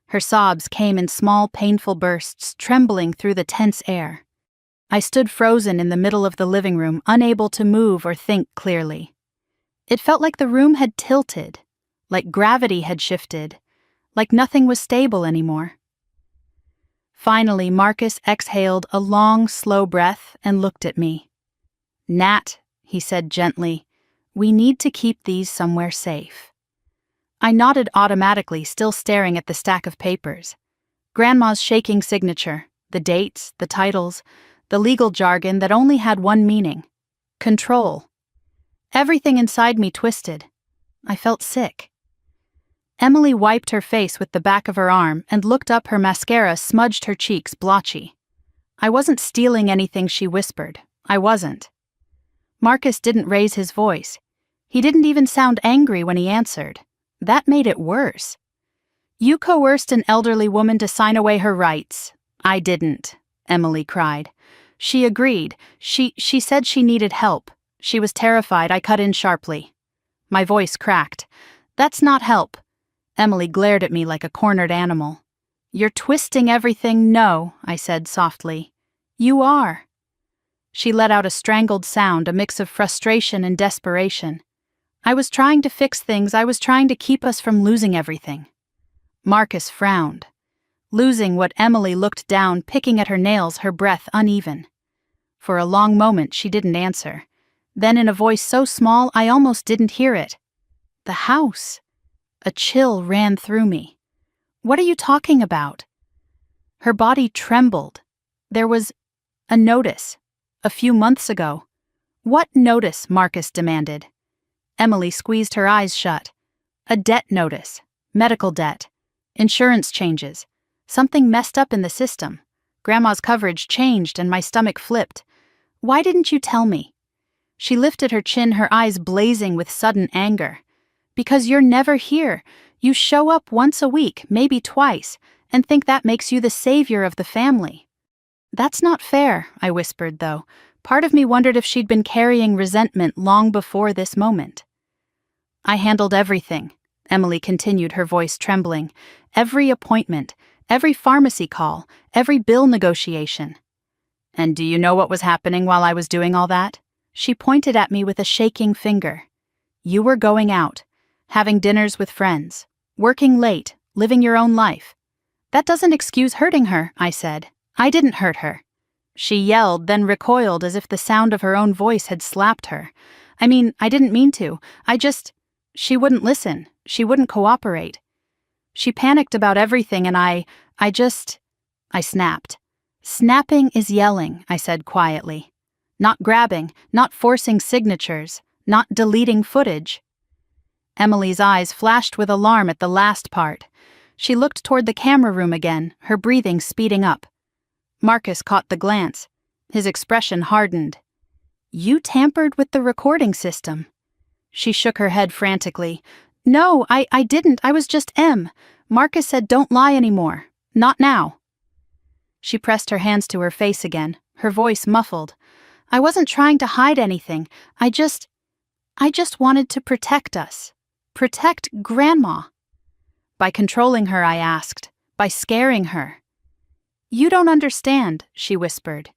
Her sobs came in small, painful bursts, trembling through the tense air. I stood frozen in the middle of the living room, unable to move or think clearly. It felt like the room had tilted, like gravity had shifted, like nothing was stable anymore. Finally, Marcus exhaled a long, slow breath and looked at me. "Nat," he said gently, "we need to keep these somewhere safe." I nodded automatically, still staring at the stack of papers. Grandma's shaking signature, the dates, the titles, the legal jargon that only had one meaning: control. Everything inside me twisted. I felt sick. Emily wiped her face with the back of her arm and looked up, her mascara smudged her cheeks blotchy. "I wasn't stealing anything," she whispered. "I wasn't." Marcus didn't raise his voice. He didn't even sound angry when he answered. That made it worse. "You coerced an elderly woman to sign away her rights." "I didn't," Emily cried. "She agreed. She said she needed help. She was terrified." I cut in sharply. My voice cracked. "That's not help." Emily glared at me like a cornered animal. "You're twisting everything." "No," I said softly. "You are." She let out a strangled sound, a mix of frustration and desperation. "I was trying to fix things. I was trying to keep us from losing everything." Marcus frowned. Losing what? Emily looked down, picking at her nails, her breath uneven. For a long moment she didn't answer. Then in a voice so small I almost didn't hear it. "The house." A chill ran through me. "What are you talking about?" Her body trembled. "There was a notice. A few months ago." "What notice?" Marcus demanded. Emily squeezed her eyes shut. "A debt notice. Medical debt. Insurance changes. Something messed up in the system. Grandma's coverage changed and my stomach flipped. Why didn't you tell me?" She lifted her chin, her eyes blazing with sudden anger. Because you're never here. You show up once a week, maybe twice, and think that makes you the savior of the family. That's not fair, I whispered, though. Part of me wondered if she'd been carrying resentment long before this moment. I handled everything, Emily continued, her voice trembling. Every appointment, every pharmacy call, every bill negotiation. And do you know what was happening while I was doing all that? She pointed at me with a shaking finger. You were going out, having dinners with friends, working late, living your own life. That doesn't excuse hurting her, I said. I didn't hurt her. She yelled, then recoiled as if the sound of her own voice had slapped her. I mean, I didn't mean to. She wouldn't listen. She wouldn't cooperate. She panicked about everything and I snapped. Snapping is yelling, I said quietly. Not grabbing, not forcing signatures, not deleting footage. Emily's eyes flashed with alarm at the last part. She looked toward the camera room again, her breathing speeding up. Marcus caught the glance. His expression hardened. You tampered with the recording system. She shook her head frantically. No, I didn't. I was just M. Marcus said don't lie anymore. Not now. She pressed her hands to her face again, her voice muffled. I wasn't trying to hide anything. I just wanted to protect us. Protect Grandma. By controlling her, I asked. By scaring her. You don't understand, she whispered.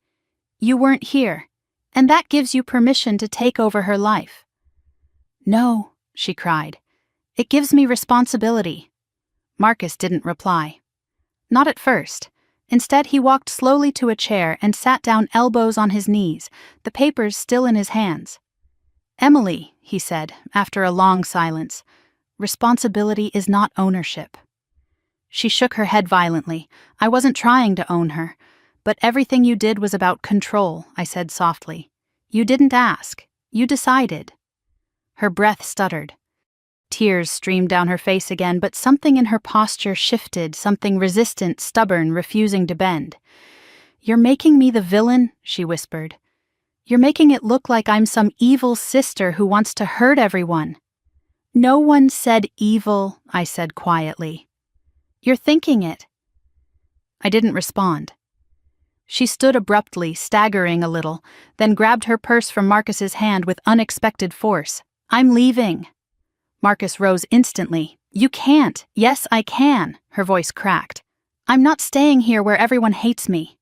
You weren't here, and that gives you permission to take over her life. No, she cried. It gives me responsibility. Marcus didn't reply. Not at first. Instead, he walked slowly to a chair and sat down, elbows on his knees, the papers still in his hands. Emily, he said, after a long silence, responsibility is not ownership. She shook her head violently. I wasn't trying to own her. But everything you did was about control, I said softly. You didn't ask. You decided. Her breath stuttered. Tears streamed down her face again, but something in her posture shifted, something resistant, stubborn, refusing to bend. You're making me the villain, she whispered. You're making it look like I'm some evil sister who wants to hurt everyone. No one said evil, I said quietly. You're thinking it. I didn't respond. She stood abruptly, staggering a little, then grabbed her purse from Marcus's hand with unexpected force. I'm leaving. Marcus rose instantly. You can't. Yes, I can, her voice cracked. I'm not staying here where everyone hates me.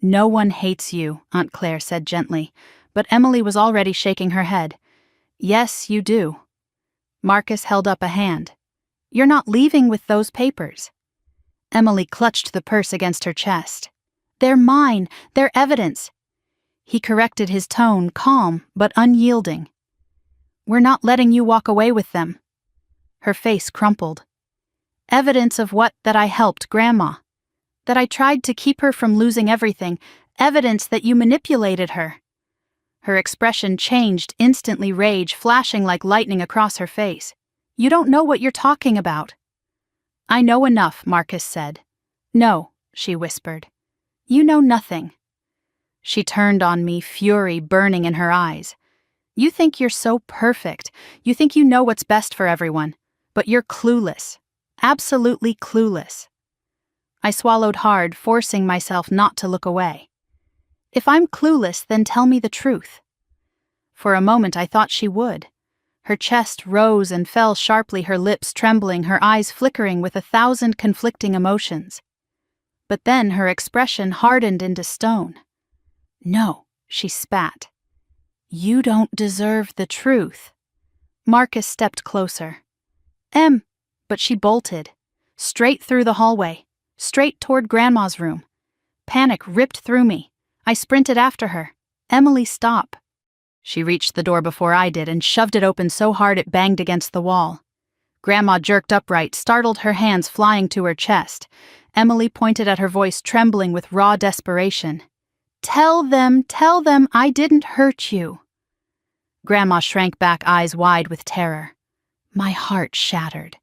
No one hates you, Aunt Claire said gently, but Emily was already shaking her head. Yes, you do. Marcus held up a hand. You're not leaving with those papers. Emily clutched the purse against her chest. They're mine. They're evidence. He corrected his tone, calm but unyielding. We're not letting you walk away with them. Her face crumpled. Evidence of what? That I helped Grandma. That I tried to keep her from losing everything. Evidence that you manipulated her. Her expression changed, instantly, rage flashing like lightning across her face. You don't know what you're talking about. I know enough, Marcus said. No, she whispered. You know nothing. She turned on me, fury burning in her eyes. You think you're so perfect. You think you know what's best for everyone. But you're clueless. Absolutely clueless. I swallowed hard, forcing myself not to look away. If I'm clueless, then tell me the truth. For a moment I thought she would. Her chest rose and fell sharply, her lips trembling, her eyes flickering with 1,000 conflicting emotions. But then her expression hardened into stone. No, she spat. You don't deserve the truth. Marcus stepped closer. But she bolted. Straight through the hallway. Straight toward Grandma's room. Panic ripped through me. I sprinted after her. Emily, stop. She reached the door before I did and shoved it open so hard it banged against the wall. Grandma jerked upright, startled, her hands flying to her chest. Emily pointed at her, voice trembling with raw desperation. Tell them I didn't hurt you. Grandma shrank back, eyes wide with terror. My heart shattered.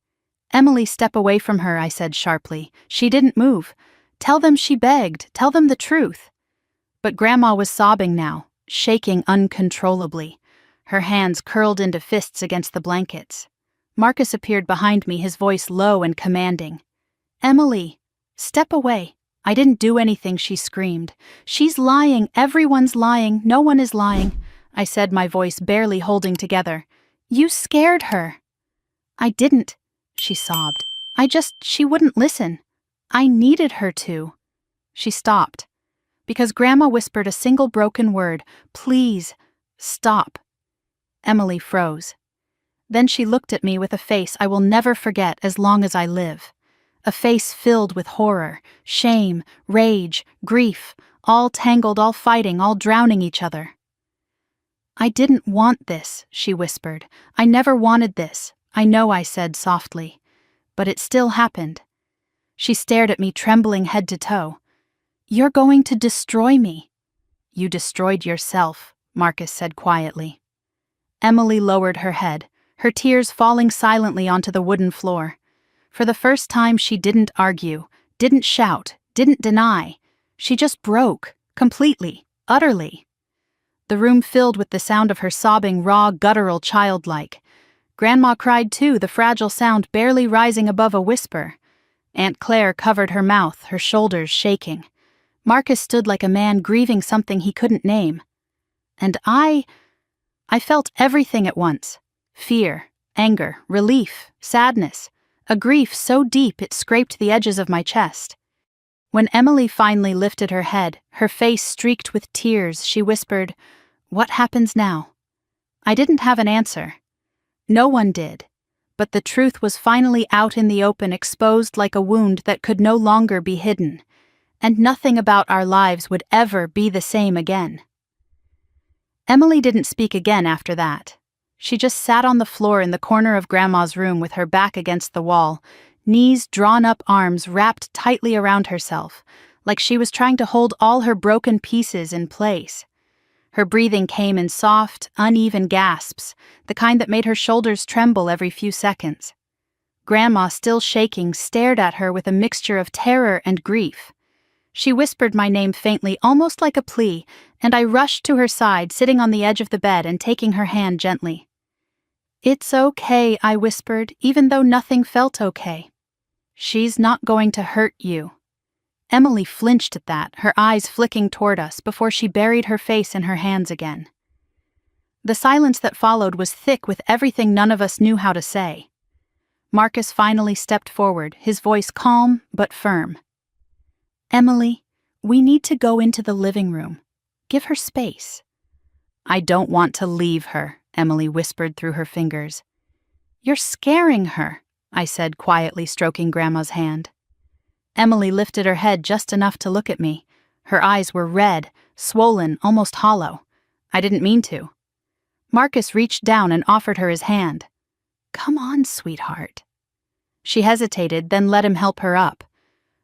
Emily, step away from her, I said sharply. She didn't move. Tell them she begged. Tell them the truth. But Grandma was sobbing now, shaking uncontrollably. Her hands curled into fists against the blankets. Marcus appeared behind me, his voice low and commanding. "Emily, step away. I didn't do anything," she screamed. "She's lying. Everyone's lying. No one is lying," I said, my voice barely holding together. "You scared her." "I didn't," she sobbed. She wouldn't listen. I needed her to." She stopped, because Grandma whispered a single broken word: "Please, stop." Emily froze. Then she looked at me with a face I will never forget as long as I live. A face filled with horror, shame, rage, grief, all tangled, all fighting, all drowning each other. "I didn't want this," she whispered. "I never wanted this. I know," I said softly. "But it still happened." She stared at me, trembling head to toe. "You're going to destroy me." "You destroyed yourself," Marcus said quietly. Emily lowered her head, her tears falling silently onto the wooden floor. For the first time, she didn't argue, didn't shout, didn't deny. She just broke, completely, utterly. The room filled with the sound of her sobbing, raw, guttural, childlike. Grandma cried too, the fragile sound barely rising above a whisper. Aunt Claire covered her mouth, her shoulders shaking. Marcus stood like a man grieving something he couldn't name. And I felt everything at once. Fear, anger, relief, sadness, a grief so deep it scraped the edges of my chest. When Emily finally lifted her head, her face streaked with tears, she whispered, "What happens now?" I didn't have an answer. No one did. But the truth was finally out in the open, exposed like a wound that could no longer be hidden. And nothing about our lives would ever be the same again. Emily didn't speak again after that. She just sat on the floor in the corner of Grandma's room with her back against the wall, knees drawn up, arms wrapped tightly around herself, like she was trying to hold all her broken pieces in place. Her breathing came in soft, uneven gasps, the kind that made her shoulders tremble every few seconds. Grandma, still shaking, stared at her with a mixture of terror and grief. She whispered my name faintly, almost like a plea, and I rushed to her side, sitting on the edge of the bed and taking her hand gently. "It's okay," I whispered, even though nothing felt okay. "She's not going to hurt you." Emily flinched at that, her eyes flicking toward us before she buried her face in her hands again. The silence that followed was thick with everything none of us knew how to say. Marcus finally stepped forward, his voice calm but firm. "Emily, we need to go into the living room. Give her space." "I don't want to leave her," Emily whispered through her fingers. "You're scaring her," I said, quietly stroking Grandma's hand. Emily lifted her head just enough to look at me. Her eyes were red, swollen, almost hollow. I didn't mean to. Marcus reached down and offered her his hand. "Come on, sweetheart." She hesitated, then let him help her up.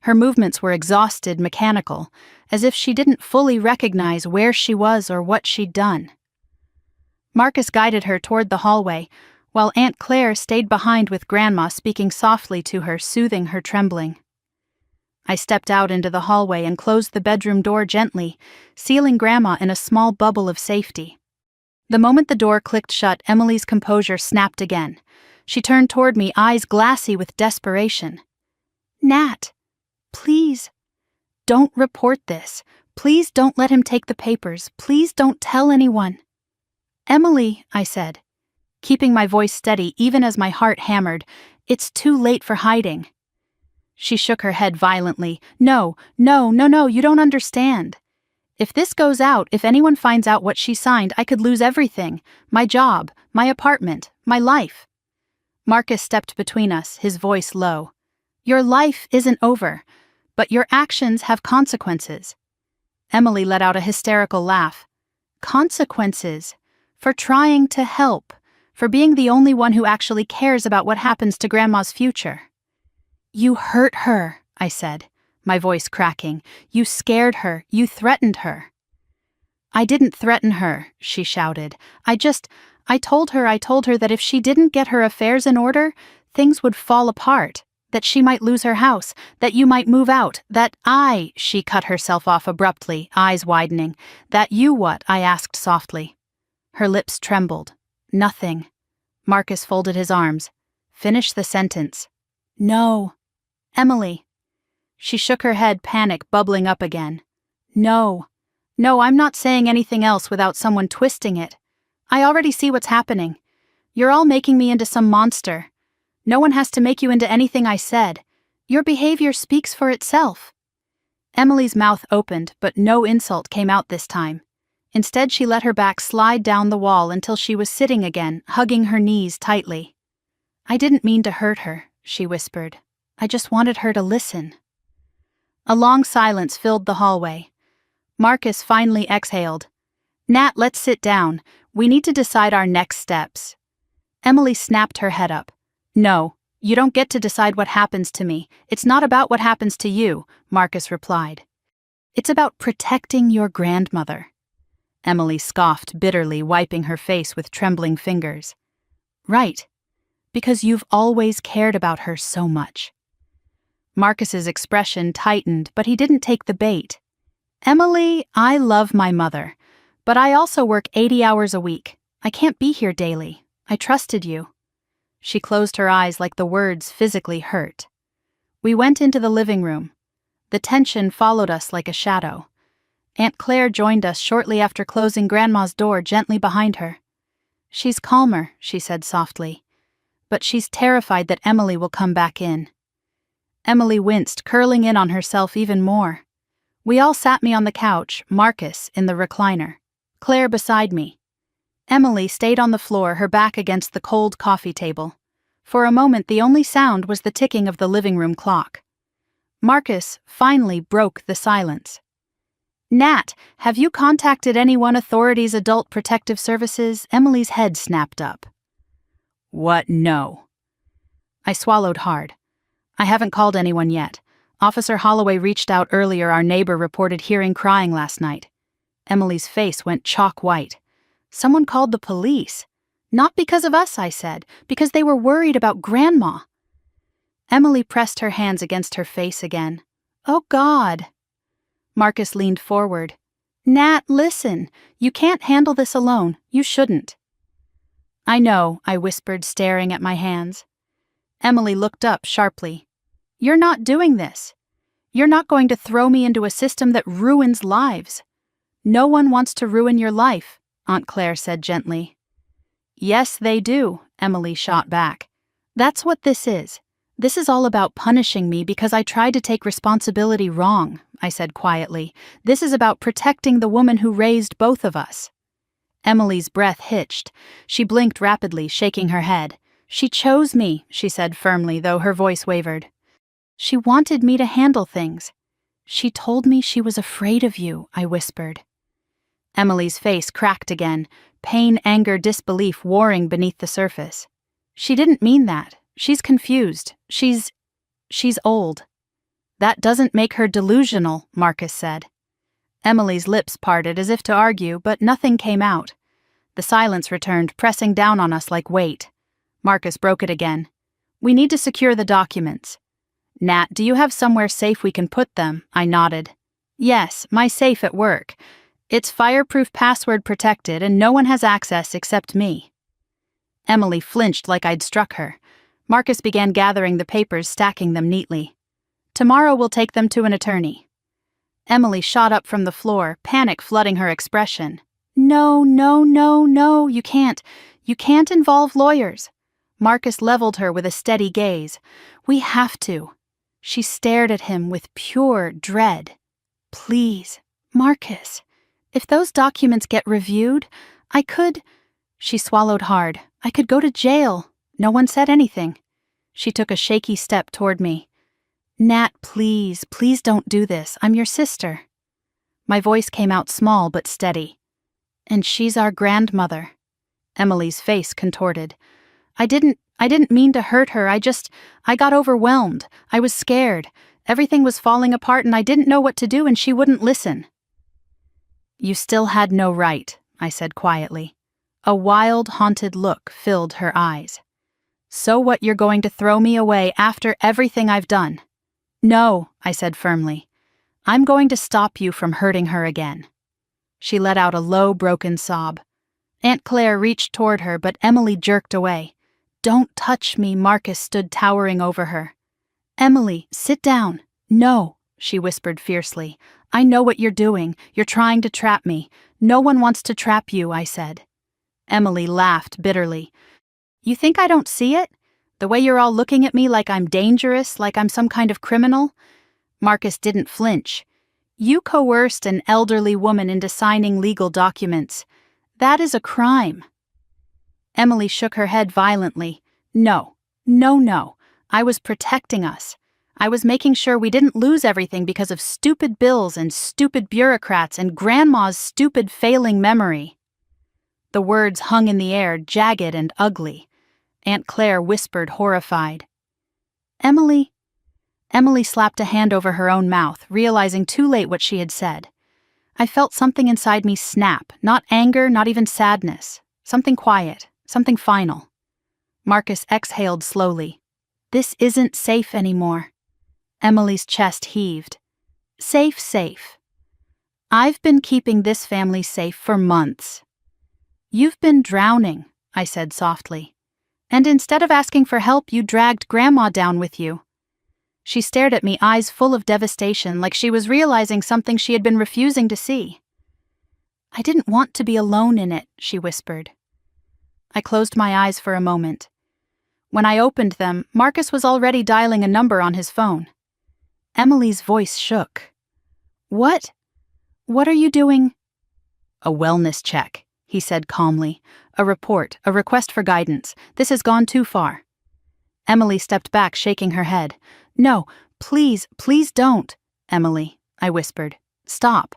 Her movements were exhausted, mechanical, as if she didn't fully recognize where she was or what she'd done. Marcus guided her toward the hallway, while Aunt Claire stayed behind with Grandma, speaking softly to her, soothing her trembling. I stepped out into the hallway and closed the bedroom door gently, sealing Grandma in a small bubble of safety. The moment the door clicked shut, Emily's composure snapped again. She turned toward me, eyes glassy with desperation. "Nat, please, don't report this. Please don't let him take the papers. Please don't tell anyone." "Emily," I said, keeping my voice steady even as my heart hammered, "it's too late for hiding." She shook her head violently. No, you don't understand. If this goes out, if anyone finds out what she signed, I could lose everything. My job, my apartment, my life." Marcus stepped between us, his voice low. "Your life isn't over, but your actions have consequences." Emily let out a hysterical laugh. "Consequences? For trying to help, for being the only one who actually cares about what happens to Grandma's future." "You hurt her," I said, my voice cracking. "You scared her. You threatened her." "I didn't threaten her," she shouted. I told her that if she didn't get her affairs in order, things would fall apart, that she might lose her house, that you might move out, she cut herself off abruptly, eyes widening. "That you what?" I asked softly. Her lips trembled. "Nothing." Marcus folded his arms. Finish the sentence. No. Emily. She shook her head, panic bubbling up again. No. No, I'm not saying anything else without someone twisting it. I already see what's happening. You're all making me into some monster. No one has to make you into anything I said. Your behavior speaks for itself. Emily's mouth opened, but no insult came out this time. Instead, she let her back slide down the wall until she was sitting again, hugging her knees tightly. I didn't mean to hurt her, she whispered. I just wanted her to listen. A long silence filled the hallway. Marcus finally exhaled. Nat, let's sit down. We need to decide our next steps. Emily snapped her head up. No, you don't get to decide what happens to me. It's not about what happens to you, Marcus replied. It's about protecting your grandmother. Emily scoffed bitterly, wiping her face with trembling fingers. Right, because you've always cared about her so much. Marcus's expression tightened, but he didn't take the bait. Emily, I love my mother, but I also work 80 hours a week. I can't be here daily. I trusted you. She closed her eyes like the words physically hurt. We went into the living room. The tension followed us like a shadow. Aunt Claire joined us shortly after closing Grandma's door gently behind her. She's calmer, she said softly, but she's terrified that Emily will come back in. Emily winced, curling in on herself even more. We all sat me on the couch, Marcus in the recliner, Claire beside me. Emily stayed on the floor, her back against the cold coffee table. For a moment, the only sound was the ticking of the living room clock. Marcus finally broke the silence. Nat, have you contacted anyone? Authorities, Adult Protective Services? Emily's head snapped up. What? No. I swallowed hard. I haven't called anyone yet. Officer Holloway reached out earlier. Our neighbor reported hearing crying last night. Emily's face went chalk white. Someone called the police. Not because of us, I said, because they were worried about Grandma. Emily pressed her hands against her face again. Oh, God. Marcus leaned forward. Nat, listen. You can't handle this alone. You shouldn't. I know, I whispered, staring at my hands. Emily looked up sharply. You're not doing this. You're not going to throw me into a system that ruins lives. No one wants to ruin your life, Aunt Claire said gently. Yes, they do, Emily shot back. That's what this is. This is all about punishing me because I tried to take responsibility wrong, I said quietly. This is about protecting the woman who raised both of us. Emily's breath hitched. She blinked rapidly, shaking her head. She chose me, she said firmly, though her voice wavered. She wanted me to handle things. She told me she was afraid of you, I whispered. Emily's face cracked again, pain, anger, disbelief warring beneath the surface. She didn't mean that. She's confused. She's old. That doesn't make her delusional, Marcus said. Emily's lips parted as if to argue, but nothing came out. The silence returned, pressing down on us like weight. Marcus broke it again. We need to secure the documents. Nat, do you have somewhere safe we can put them? I nodded. Yes, my safe at work. It's fireproof, password protected, and no one has access except me. Emily flinched like I'd struck her. Marcus began gathering the papers, stacking them neatly. Tomorrow we'll take them to an attorney. Emily shot up from the floor, panic flooding her expression. No, no, no, no, you can't. You can't involve lawyers. Marcus leveled her with a steady gaze. We have to. She stared at him with pure dread. Please, Marcus. If those documents get reviewed, I could... She swallowed hard. I could go to jail. No one said anything. She took a shaky step toward me. Nat, please, please don't do this. I'm your sister. My voice came out small but steady. And she's our grandmother. Emily's face contorted. I didn't mean to hurt her. I got overwhelmed. I was scared. Everything was falling apart and I didn't know what to do and she wouldn't listen. You still had no right, I said quietly. A wild, haunted look filled her eyes. So what, you're going to throw me away after everything I've done? No, I said firmly. I'm going to stop you from hurting her again. She let out a low, broken sob. Aunt Claire reached toward her, but Emily jerked away. Don't touch me, Marcus stood towering over her. Emily, sit down. No, she whispered fiercely. I know what you're doing. You're trying to trap me. No one wants to trap you, I said. Emily laughed bitterly. You think I don't see it? The way you're all looking at me like I'm dangerous, like I'm some kind of criminal? Marcus didn't flinch. You coerced an elderly woman into signing legal documents. That is a crime. Emily shook her head violently. No. I was protecting us. I was making sure we didn't lose everything because of stupid bills and stupid bureaucrats and Grandma's stupid failing memory. The words hung in the air, jagged and ugly. Aunt Claire whispered, horrified. Emily slapped a hand over her own mouth, realizing too late what she had said. I felt something inside me snap, not anger, not even sadness. Something quiet, something final. Marcus exhaled slowly. This isn't safe anymore. Emily's chest heaved. Safe. I've been keeping this family safe for months. You've been drowning, I said softly. And instead of asking for help, you dragged Grandma down with you. She stared at me, eyes full of devastation, like she was realizing something she had been refusing to see. I didn't want to be alone in it, she whispered. I closed my eyes for a moment. When I opened them, Marcus was already dialing a number on his phone. Emily's voice shook. What are you doing? A wellness check, he said calmly. A report, a request for guidance. This has gone too far. Emily stepped back, shaking her head. No, please don't, Emily, I whispered. Stop.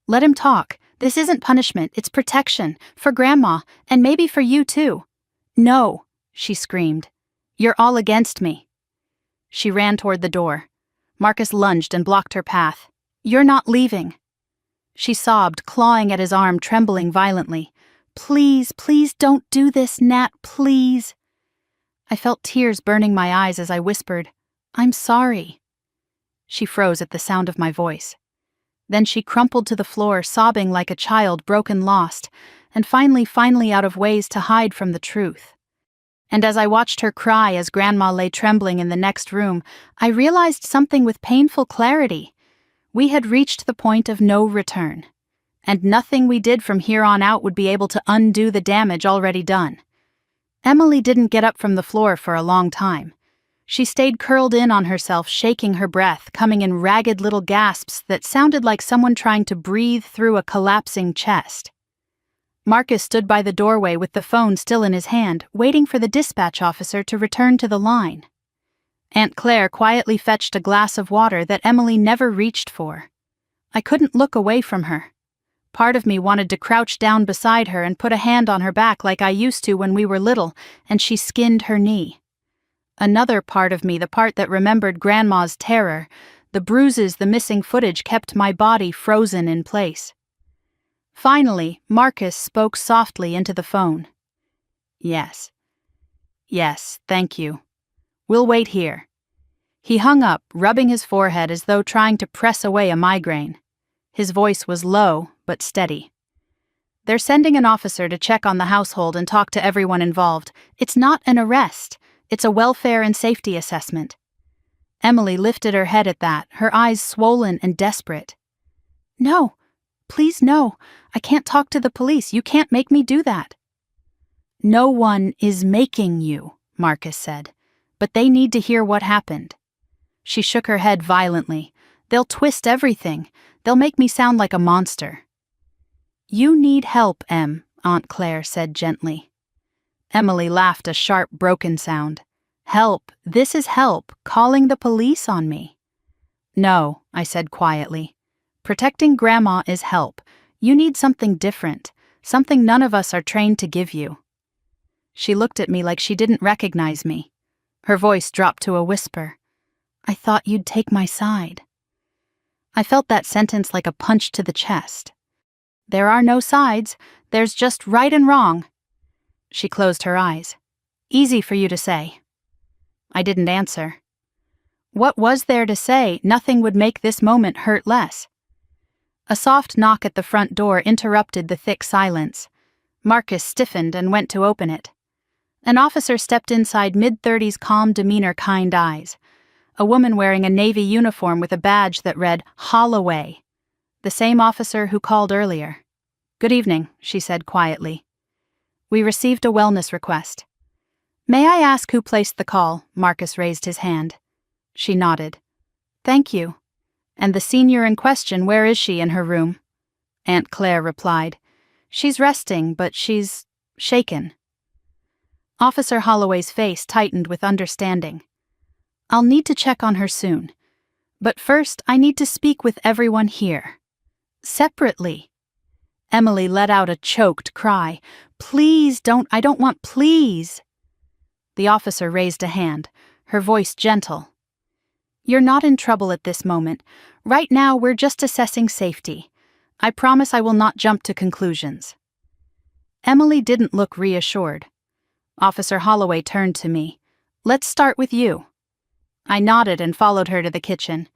Let him talk. This isn't punishment, it's protection. For Grandma, and maybe for you too. No, she screamed. You're all against me. She ran toward the door. Marcus lunged and blocked her path. You're not leaving. She sobbed, clawing at his arm, trembling violently. Please don't do this, Nat, please. I felt tears burning my eyes as I whispered, I'm sorry. She froze at the sound of my voice. Then she crumpled to the floor, sobbing like a child broken lost, and finally out of ways to hide from the truth. And as I watched her cry as Grandma lay trembling in the next room, I realized something with painful clarity. We had reached the point of no return, and nothing we did from here on out would be able to undo the damage already done. Emily didn't get up from the floor for a long time. She stayed curled in on herself, shaking her breath, coming in ragged little gasps that sounded like someone trying to breathe through a collapsing chest. Marcus stood by the doorway with the phone still in his hand, waiting for the dispatch officer to return to the line. Aunt Claire quietly fetched a glass of water that Emily never reached for. I couldn't look away from her. Part of me wanted to crouch down beside her and put a hand on her back like I used to when we were little, and she skinned her knee. Another part of me, the part that remembered Grandma's terror, the bruises, the missing footage, kept my body frozen in place. Finally, Marcus spoke softly into the phone. Yes, thank you. We'll wait here. He hung up, rubbing his forehead as though trying to press away a migraine. His voice was low, but steady. They're sending an officer to check on the household and talk to everyone involved. It's not an arrest. It's a welfare and safety assessment. Emily lifted her head at that, her eyes swollen and desperate. No, please no. I can't talk to the police. You can't make me do that. No one is making you, Marcus said, but they need to hear what happened. She shook her head violently. They'll twist everything. They'll make me sound like a monster. You need help, Em, Aunt Claire said gently. Emily laughed a sharp, broken sound. Help, this is help, calling the police on me. No, I said quietly. Protecting Grandma is help. You need something different, something none of us are trained to give you. She looked at me like she didn't recognize me. Her voice dropped to a whisper. I thought you'd take my side. I felt that sentence like a punch to the chest. There are no sides, there's just right and wrong. She closed her eyes. Easy for you to say. I didn't answer. What was there to say? Nothing would make this moment hurt less. A soft knock at the front door interrupted the thick silence. Marcus stiffened and went to open it. An officer stepped inside, mid-30s, calm demeanor, kind eyes. A woman wearing a Navy uniform with a badge that read Holloway. The same officer who called earlier. "Good evening," she said quietly. "We received a wellness request." "May I ask who placed the call?" Marcus raised his hand. She nodded. "Thank you. And the senior in question, where is she? In her room?" Aunt Claire replied. "She's resting, but she's shaken." Officer Holloway's face tightened with understanding. "I'll need to check on her soon. But first, I need to speak with everyone here. Separately." Emily let out a choked cry. "Please don't, I don't want, please." The officer raised a hand, her voice gentle. "You're not in trouble at this moment. Right now, we're just assessing safety. I promise I will not jump to conclusions." Emily didn't look reassured. Officer Holloway turned to me. "Let's start with you." I nodded and followed her to the kitchen.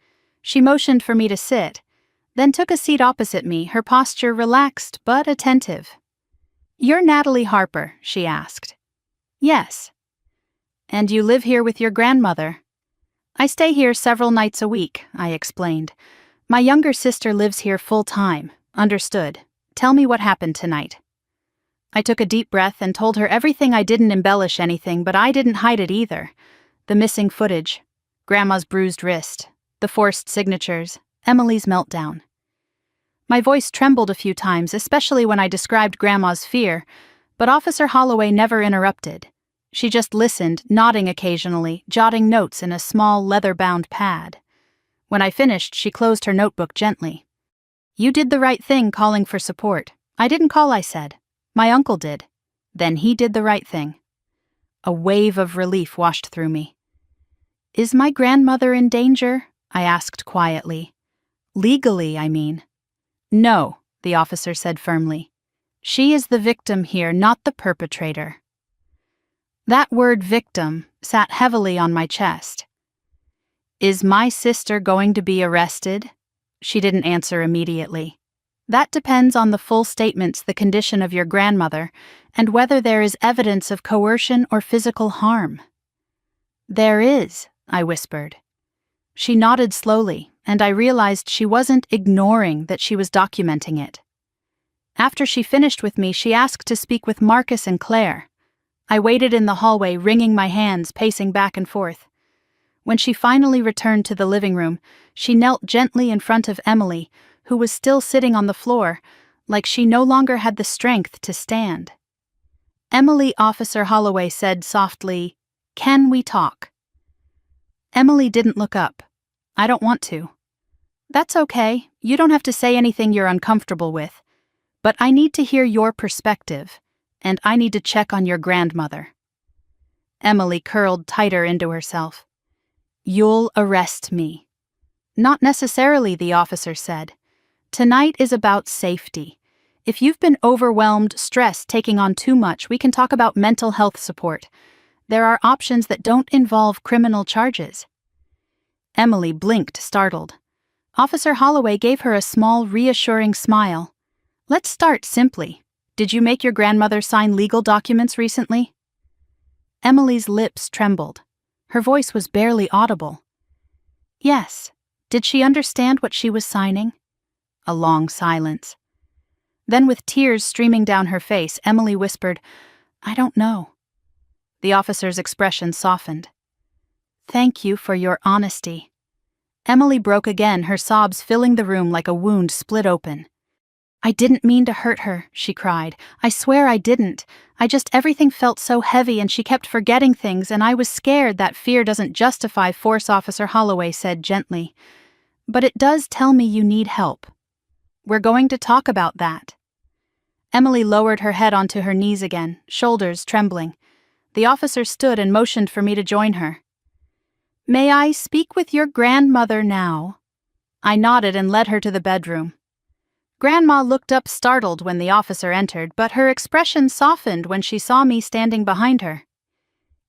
She motioned for me to sit, then took a seat opposite me, her posture relaxed but attentive. "You're Natalie Harper?" she asked. "Yes." "And you live here with your grandmother?" "I stay here several nights a week," I explained. "My younger sister lives here full-time." "Understood. Tell me what happened tonight." I took a deep breath and told her everything. I didn't embellish anything, but I didn't hide it either. The missing footage, Grandma's bruised wrist, the forced signatures, Emily's meltdown. My voice trembled a few times, especially when I described Grandma's fear, but Officer Holloway never interrupted. She just listened, nodding occasionally, jotting notes in a small leather-bound pad. When I finished, she closed her notebook gently. "You did the right thing calling for support." "I didn't call," I said. "My uncle did." "Then he did the right thing." A wave of relief washed through me. "Is my grandmother in danger?" I asked quietly. "Legally, I mean." "No," the officer said firmly. "She is the victim here, not the perpetrator." That word victim sat heavily on my chest. "Is my sister going to be arrested?" She didn't answer immediately. "That depends on the full statements, the condition of your grandmother, and whether there is evidence of coercion or physical harm." "There is," I whispered. She nodded slowly, and I realized she wasn't ignoring that she was documenting it. After she finished with me, she asked to speak with Marcus and Claire. I waited in the hallway, wringing my hands, pacing back and forth. When she finally returned to the living room, she knelt gently in front of Emily, who was still sitting on the floor, like she no longer had the strength to stand. "Emily," Officer Holloway said softly, "can we talk?" Emily didn't look up. "I don't want to." "That's okay. You don't have to say anything you're uncomfortable with. But I need to hear your perspective, and I need to check on your grandmother." Emily curled tighter into herself. "You'll arrest me." "Not necessarily," the officer said. "Tonight is about safety. If you've been overwhelmed, stressed, taking on too much, we can talk about mental health support. There are options that don't involve criminal charges." Emily blinked, startled. Officer Holloway gave her a small, reassuring smile. "Let's start simply. Did you make your grandmother sign legal documents recently?" Emily's lips trembled. Her voice was barely audible. "Yes." "Did she understand what she was signing?" A long silence. Then, with tears streaming down her face, Emily whispered, "I don't know." The officer's expression softened. "Thank you for your honesty." Emily broke again, her sobs filling the room like a wound split open. "I didn't mean to hurt her," she cried. "I swear I didn't. Everything felt so heavy and she kept forgetting things and I was scared. That fear doesn't justify force," Officer Holloway said gently. "But it does tell me you need help. We're going to talk about that." Emily lowered her head onto her knees again, shoulders trembling. The officer stood and motioned for me to join her. "May I speak with your grandmother now?" I nodded and led her to the bedroom. Grandma looked up startled when the officer entered, but her expression softened when she saw me standing behind her.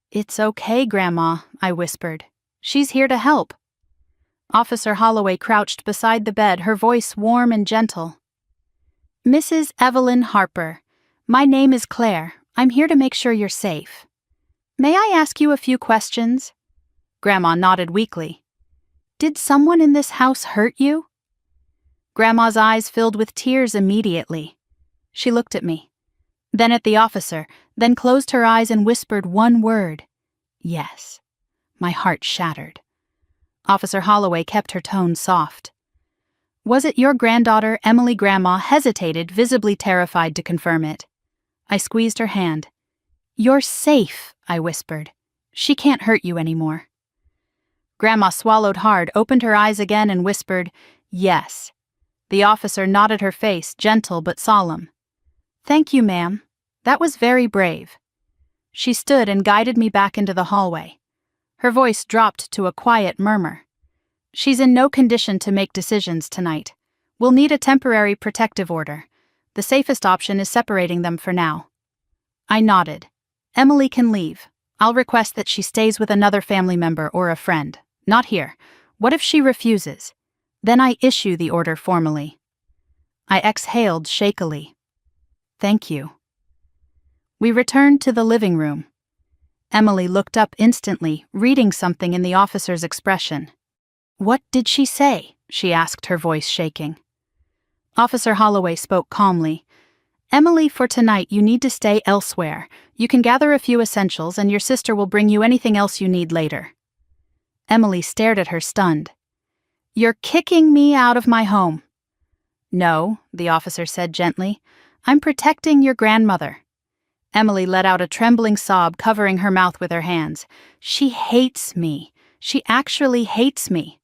"It's okay, Grandma," I whispered. "She's here to help." Officer Holloway crouched beside the bed, her voice warm and gentle. "Mrs. Evelyn Harper, my name is Claire. I'm here to make sure you're safe." May I ask you a few questions? Grandma nodded weakly. Did someone in this house hurt you? Grandma's eyes filled with tears immediately. She looked at me, then at the officer, then closed her eyes and whispered one word. Yes. My heart shattered. Officer Holloway kept her tone soft. Was it your granddaughter, Emily? Grandma hesitated, visibly terrified to confirm it. I squeezed her hand. You're safe, I whispered. She can't hurt you anymore. Grandma swallowed hard, opened her eyes again and whispered, yes. The officer nodded her face, gentle but solemn. Thank you, ma'am. That was very brave. She stood and guided me back into the hallway. Her voice dropped to a quiet murmur. She's in no condition to make decisions tonight. We'll need a temporary protective order. The safest option is separating them for now. I nodded. Emily can leave. I'll request that she stays with another family member or a friend. Not here. What if she refuses? Then I issue the order formally. I exhaled shakily. Thank you. We returned to the living room. Emily looked up instantly, reading something in the officer's expression. What did she say? She asked, her voice shaking. Officer Holloway spoke calmly. Emily, for tonight you need to stay elsewhere. You can gather a few essentials and your sister will bring you anything else you need later. Emily stared at her, stunned. You're kicking me out of my home. No, the officer said gently. I'm protecting your grandmother. Emily let out a trembling sob, covering her mouth with her hands. She hates me. She actually hates me.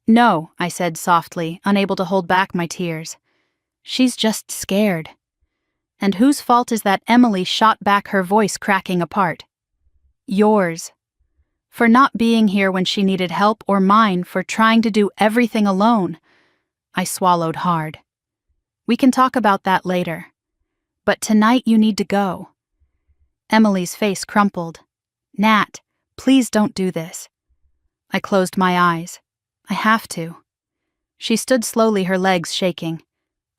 No, I said softly, unable to hold back my tears. She's just scared. And whose fault is that? Emily shot back, her voice cracking apart. Yours. For not being here when she needed help, or mine for trying to do everything alone. I swallowed hard. We can talk about that later. But tonight you need to go. Emily's face crumpled. Nat, please don't do this. I closed my eyes. I have to. She stood slowly, her legs shaking.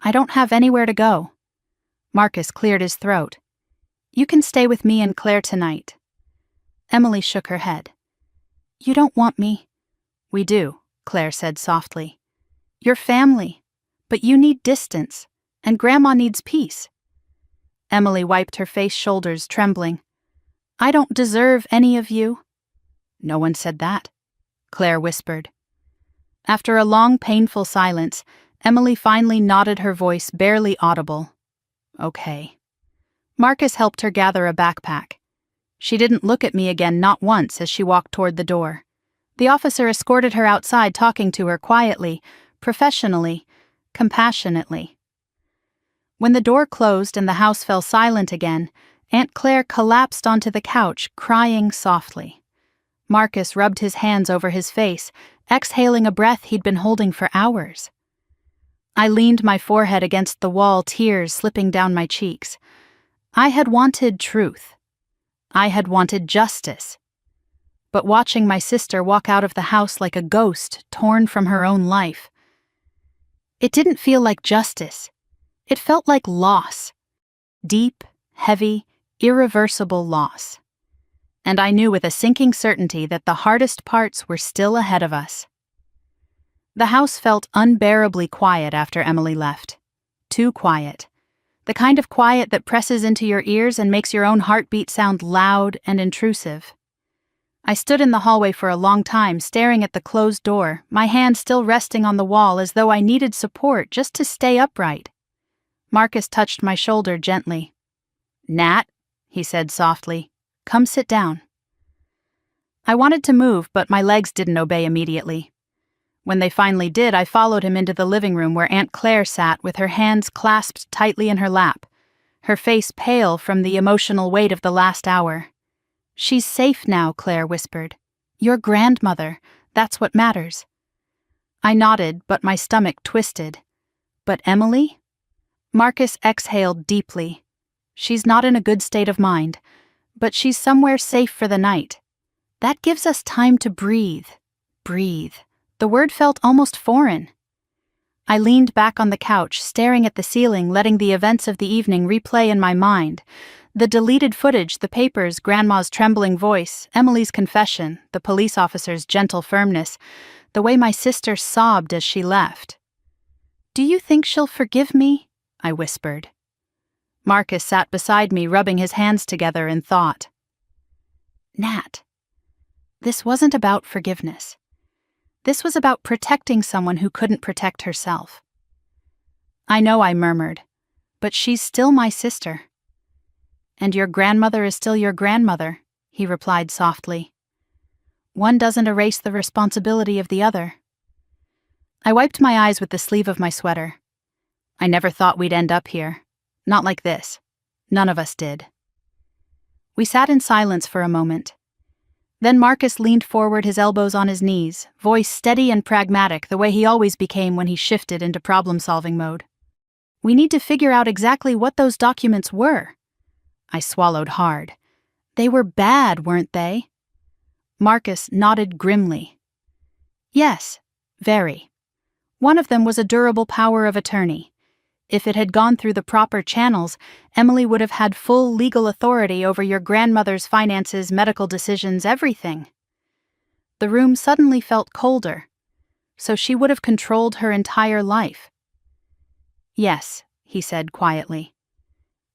I don't have anywhere to go. Marcus cleared his throat. You can stay with me and Claire tonight. Emily shook her head. You don't want me. We do, Claire said softly. You're family, but you need distance, and Grandma needs peace. Emily wiped her face, shoulders trembling. I don't deserve any of you. No one said that, Claire whispered. After a long, painful silence, Emily finally nodded, her voice barely audible. Okay. Marcus helped her gather a backpack. She didn't look at me again, not once, as she walked toward the door. The officer escorted her outside, talking to her quietly, professionally, compassionately. When the door closed and the house fell silent again, Aunt Claire collapsed onto the couch, crying softly. Marcus rubbed his hands over his face, exhaling a breath he'd been holding for hours. I leaned my forehead against the wall, tears slipping down my cheeks. I had wanted truth. I had wanted justice. But watching my sister walk out of the house like a ghost torn from her own life, it didn't feel like justice. It felt like loss. Deep, heavy, irreversible loss. And I knew with a sinking certainty that the hardest parts were still ahead of us. The house felt unbearably quiet after Emily left. Too quiet. The kind of quiet that presses into your ears and makes your own heartbeat sound loud and intrusive. I stood in the hallway for a long time, staring at the closed door, my hand still resting on the wall as though I needed support just to stay upright. Marcus touched my shoulder gently. Nat, he said softly, come sit down. I wanted to move, but my legs didn't obey immediately. When they finally did, I followed him into the living room where Aunt Claire sat with her hands clasped tightly in her lap, her face pale from the emotional weight of the last hour. She's safe now, Claire whispered. Your grandmother, that's what matters. I nodded, but my stomach twisted. But Emily? Marcus exhaled deeply. She's not in a good state of mind, but she's somewhere safe for the night. That gives us time to breathe. Breathe. The word felt almost foreign. I leaned back on the couch, staring at the ceiling, letting the events of the evening replay in my mind. The deleted footage, the papers, Grandma's trembling voice, Emily's confession, the police officer's gentle firmness, the way my sister sobbed as she left. "Do you think she'll forgive me?" I whispered. Marcus sat beside me, rubbing his hands together in thought. "Nat, this wasn't about forgiveness. This was about protecting someone who couldn't protect herself." "I know," I murmured, "but she's still my sister." "And your grandmother is still your grandmother," he replied softly. "One doesn't erase the responsibility of the other." I wiped my eyes with the sleeve of my sweater. I never thought we'd end up here. Not like this. None of us did. We sat in silence for a moment. Then Marcus leaned forward, his elbows on his knees, voice steady and pragmatic the way he always became when he shifted into problem-solving mode. "We need to figure out exactly what those documents were." I swallowed hard. "They were bad, weren't they?" Marcus nodded grimly. "Yes, very. One of them was a durable power of attorney. If it had gone through the proper channels, Emily would have had full legal authority over your grandmother's finances, medical decisions, everything." The room suddenly felt colder. "So she would have controlled her entire life." "Yes," he said quietly.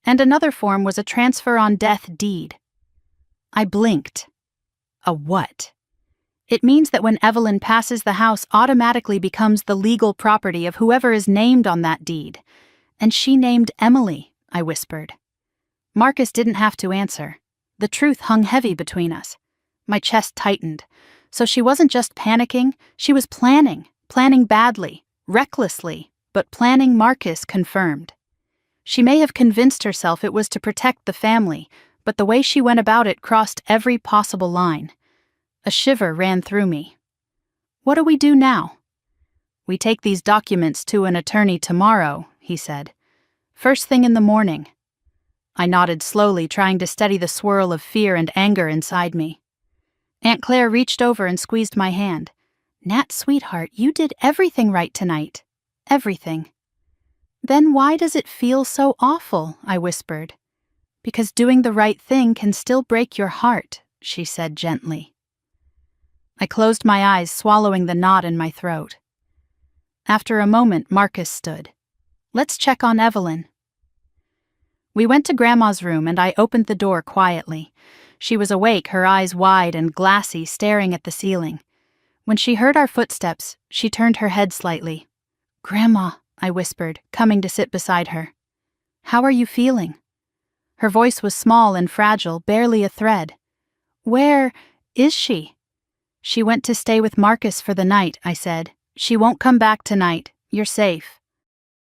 "And another form was a transfer on death deed." I blinked. "A what?" "It means that when Evelyn passes, the house automatically becomes the legal property of whoever is named on that deed. And she named Emily," I whispered. Marcus didn't have to answer. The truth hung heavy between us. My chest tightened. So she wasn't just panicking, she was planning badly, recklessly, but planning. Marcus confirmed. She may have convinced herself it was to protect the family, but the way she went about it crossed every possible line. A shiver ran through me. "What do we do now?" "We take these documents to an attorney tomorrow," he said. "First thing in the morning." I nodded slowly, trying to steady the swirl of fear and anger inside me. Aunt Claire reached over and squeezed my hand. "Nat, sweetheart, you did everything right tonight. Everything." "Then why does it feel so awful?" I whispered. "Because doing the right thing can still break your heart," she said gently. I closed my eyes, swallowing the knot in my throat. After a moment, Marcus stood. "Let's check on Evelyn." We went to Grandma's room and I opened the door quietly. She was awake, her eyes wide and glassy, staring at the ceiling. When she heard our footsteps, she turned her head slightly. "Grandma," I whispered, coming to sit beside her. "How are you feeling?" Her voice was small and fragile, barely a thread. "Where is she?" "She went to stay with Marcus for the night," I said. "She won't come back tonight. You're safe."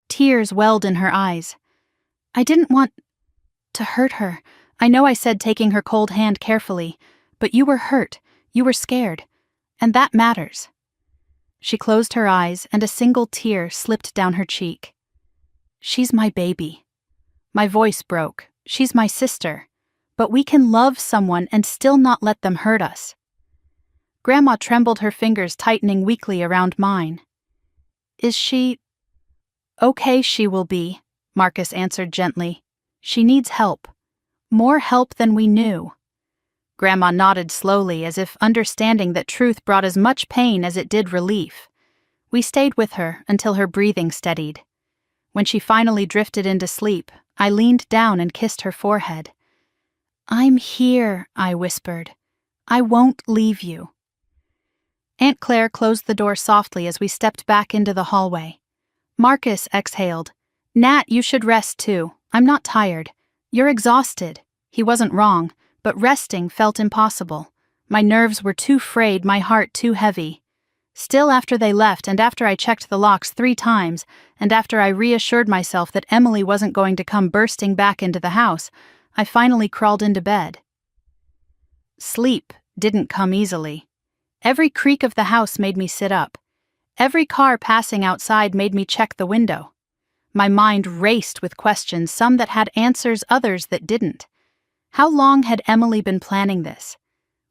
Tears welled in her eyes. "I didn't want to hurt her. I know," I said, taking her cold hand carefully. "But you were hurt. You were scared. And that matters." She closed her eyes and a single tear slipped down her cheek. "She's my baby." My voice broke. "She's my sister. But we can love someone and still not let them hurt us." Grandma trembled, her fingers tightening weakly around mine. "Is she okay?" "She will be," Marcus answered gently. "She needs help. More help than we knew." Grandma nodded slowly, as if understanding that truth brought as much pain as it did relief. We stayed with her until her breathing steadied. When she finally drifted into sleep, I leaned down and kissed her forehead. "I'm here," I whispered. "I won't leave you." Aunt Claire closed the door softly as we stepped back into the hallway. Marcus exhaled. "Nat, you should rest too. I'm not tired. You're exhausted." He wasn't wrong, but resting felt impossible. My nerves were too frayed, my heart too heavy. Still, after they left, and after I checked the locks 3 times, and after I reassured myself that Emily wasn't going to come bursting back into the house, I finally crawled into bed. Sleep didn't come easily. Every creak of the house made me sit up. Every car passing outside made me check the window. My mind raced with questions, some that had answers, others that didn't. How long had Emily been planning this?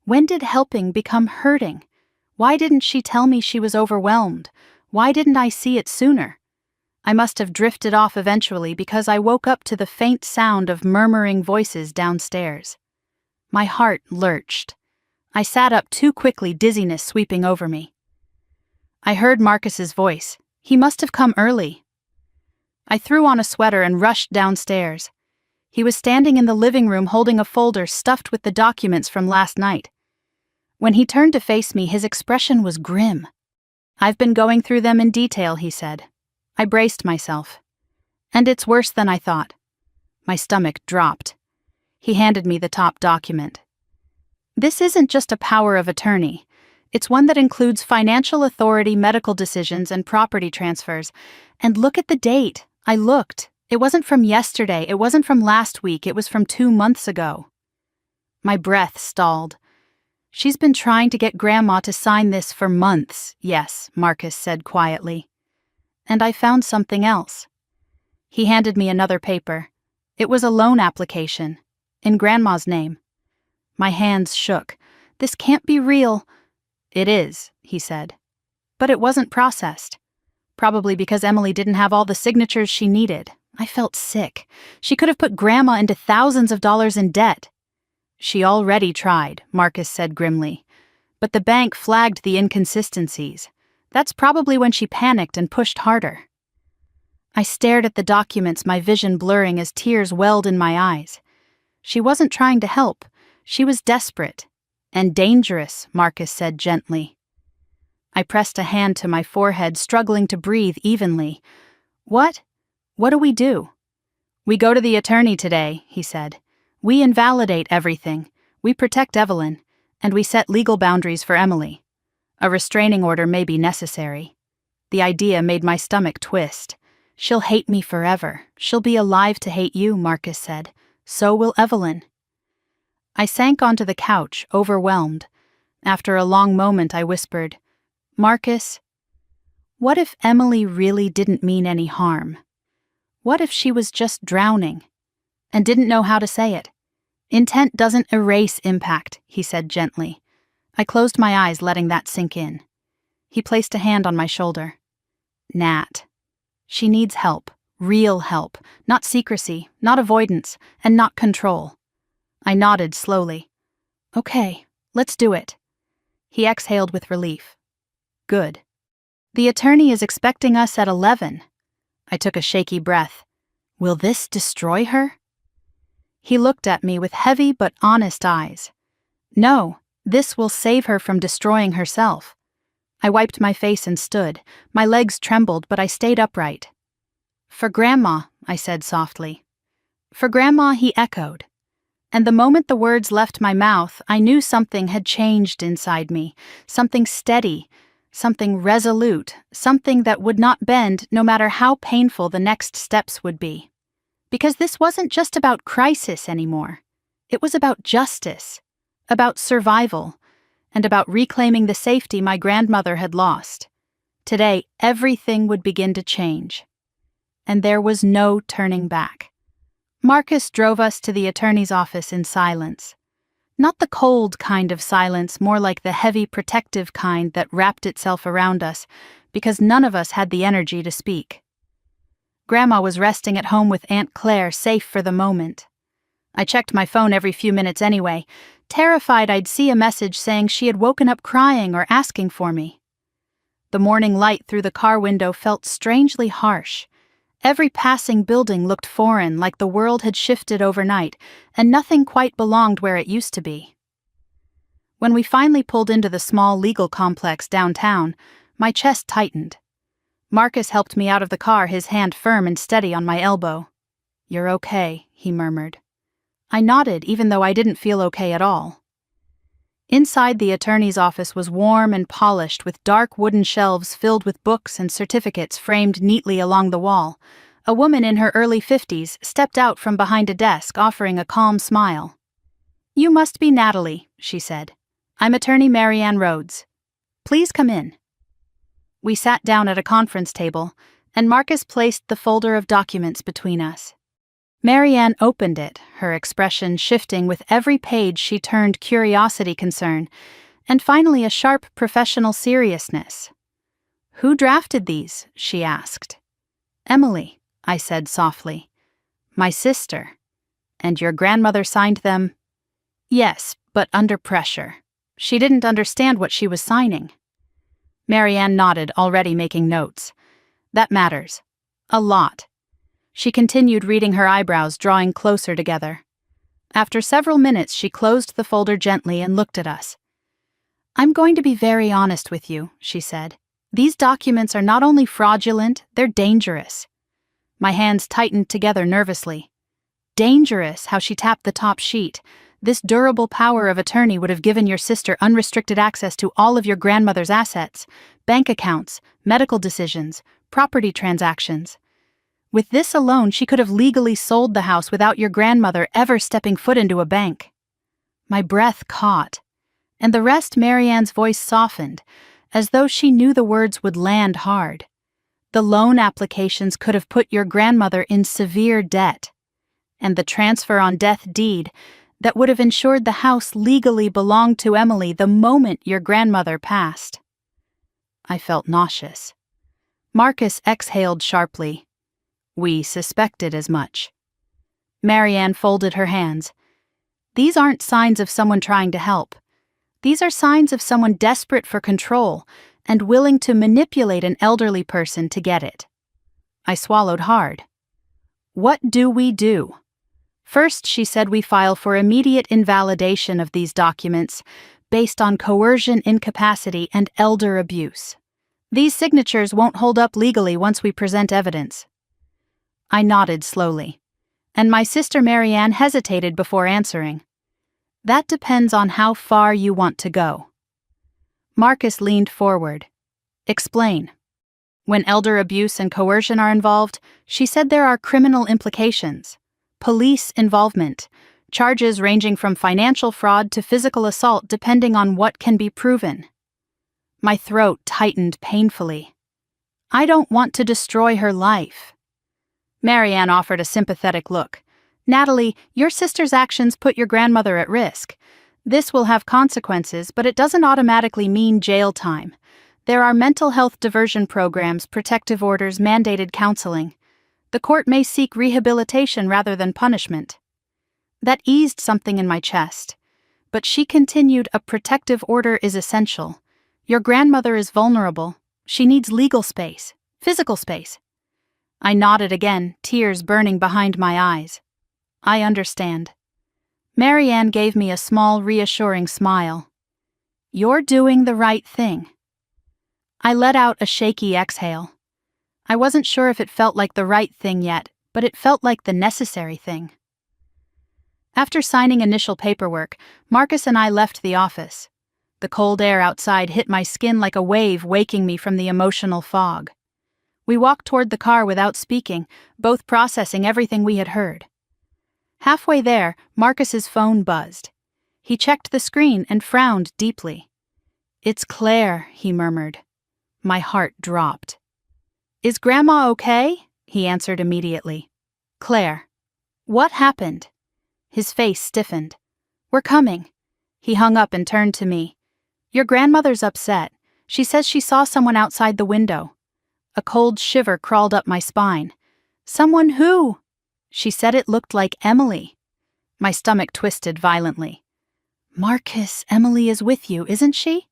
When did helping become hurting? Why didn't she tell me she was overwhelmed? Why didn't I see it sooner? I must have drifted off eventually because I woke up to the faint sound of murmuring voices downstairs. My heart lurched. I sat up too quickly, dizziness sweeping over me. I heard Marcus's voice. He must have come early. I threw on a sweater and rushed downstairs. He was standing in the living room holding a folder stuffed with the documents from last night. When he turned to face me, his expression was grim. "I've been going through them in detail," he said. I braced myself. "And it's worse than I thought." My stomach dropped. He handed me the top document. "This isn't just a power of attorney. It's one that includes financial authority, medical decisions, and property transfers. And look at the date." I looked. It wasn't from yesterday, it wasn't from last week, it was from 2 months ago. My breath stalled. "She's been trying to get Grandma to sign this for months." "Yes," Marcus said quietly. "And I found something else." He handed me another paper. It was a loan application, in Grandma's name. My hands shook. "This can't be real." "It is," he said. "But it wasn't processed. Probably because Emily didn't have all the signatures she needed." I felt sick. She could have put Grandma into thousands of dollars in debt. "She already tried," Marcus said grimly. "But the bank flagged the inconsistencies. That's probably when she panicked and pushed harder." I stared at the documents, my vision blurring as tears welled in my eyes. She wasn't trying to help. She was desperate. "And dangerous," Marcus said gently. I pressed a hand to my forehead, struggling to breathe evenly. What do we do?" "We go to the attorney today," he said. "We invalidate everything. We protect Evelyn. And we set legal boundaries for Emily. A restraining order may be necessary." The idea made my stomach twist. "She'll hate me forever. She'll be alive to hate you," Marcus said. "So will Evelyn." I sank onto the couch, overwhelmed. After a long moment, I whispered, "Marcus, what if Emily really didn't mean any harm? What if she was just drowning and didn't know how to say it? Intent doesn't erase impact," he said gently. I closed my eyes, letting that sink in. He placed a hand on my shoulder. "Nat, she needs help, real help, not secrecy, not avoidance, and not control." I nodded slowly. "Okay, let's do it." He exhaled with relief. "Good. The attorney is expecting us at 11. I took a shaky breath. Will this destroy her? He looked at me with heavy but honest eyes. No, this will save her from destroying herself. I wiped my face and stood. My legs trembled, but I stayed upright. "For Grandma," I said softly. "For Grandma," he echoed. And the moment the words left my mouth, I knew something had changed inside me, something steady, something resolute, something that would not bend no matter how painful the next steps would be. Because this wasn't just about crisis anymore. It was about justice, about survival, and about reclaiming the safety my grandmother had lost. Today, everything would begin to change. And there was no turning back. Marcus drove us to the attorney's office in silence. Not the cold kind of silence, more like the heavy, protective kind that wrapped itself around us, because none of us had the energy to speak. Grandma was resting at home with Aunt Claire, safe for the moment. I checked my phone every few minutes anyway, terrified I'd see a message saying she had woken up crying or asking for me. The morning light through the car window felt strangely harsh. Every passing building looked foreign, like the world had shifted overnight, and nothing quite belonged where it used to be. When we finally pulled into the small legal complex downtown, my chest tightened. Marcus helped me out of the car, his hand firm and steady on my elbow. "You're okay," he murmured. I nodded, even though I didn't feel okay at all. Inside, the attorney's office was warm and polished, with dark wooden shelves filled with books and certificates framed neatly along the wall. A woman in her early 50s stepped out from behind a desk, offering a calm smile. "You must be Natalie," she said. "I'm attorney Marianne Rhodes. Please come in." We sat down at a conference table, and Marcus placed the folder of documents between us. Marianne opened it, her expression shifting with every page she turned curiosity, concern, and finally a sharp professional seriousness. "Who drafted these?" she asked. Emily, I said softly. My sister. And your grandmother signed them? Yes, but under pressure. She didn't understand what she was signing. Marianne nodded, already making notes. That matters. A lot. She continued reading, her eyebrows drawing closer together. After several minutes, she closed the folder gently and looked at us. I'm going to be very honest with you, she said. These documents are not only fraudulent, they're dangerous. My hands tightened together nervously. Dangerous, how she tapped the top sheet. This durable power of attorney would have given your sister unrestricted access to all of your grandmother's assets, bank accounts, medical decisions, property transactions. With this alone, she could have legally sold the house without your grandmother ever stepping foot into a bank. My breath caught, and the rest Marianne's voice softened, as though she knew the words would land hard. The loan applications could have put your grandmother in severe debt, and the transfer on death deed that would have ensured the house legally belonged to Emily the moment your grandmother passed. I felt nauseous. Marcus exhaled sharply. We suspected as much. Marianne folded her hands. These aren't signs of someone trying to help. These are signs of someone desperate for control and willing to manipulate an elderly person to get it. I swallowed hard. What do we do? First, she said, we file for immediate invalidation of these documents based on coercion, incapacity, and elder abuse. These signatures won't hold up legally once we present evidence. I nodded slowly, and my sister Marianne hesitated before answering. That depends on how far you want to go. Marcus leaned forward. Explain. When elder abuse and coercion are involved, she said there are criminal implications. Police involvement, charges ranging from financial fraud to physical assault depending on what can be proven. My throat tightened painfully. I don't want to destroy her life. Marianne offered a sympathetic look. Natalie, your sister's actions put your grandmother at risk. This will have consequences, but it doesn't automatically mean jail time. There are mental health diversion programs, protective orders, mandated counseling. The court may seek rehabilitation rather than punishment. That eased something in my chest. But she continued, a protective order is essential. Your grandmother is vulnerable. She needs legal space, physical space. I nodded again, tears burning behind my eyes. I understand. Marianne gave me a small, reassuring smile. You're doing the right thing. I let out a shaky exhale. I wasn't sure if it felt like the right thing yet, but it felt like the necessary thing. After signing initial paperwork, Marcus and I left the office. The cold air outside hit my skin like a wave, waking me from the emotional fog. We walked toward the car without speaking, both processing everything we had heard. Halfway there, Marcus's phone buzzed. He checked the screen and frowned deeply. It's Claire, he murmured. My heart dropped. Is Grandma okay? He answered immediately. Claire. What happened? His face stiffened. We're coming. He hung up and turned to me. Your grandmother's upset. She says she saw someone outside the window. A cold shiver crawled up my spine. Someone who? She said it looked like Emily. My stomach twisted violently. Marcus, Emily is with you, isn't she?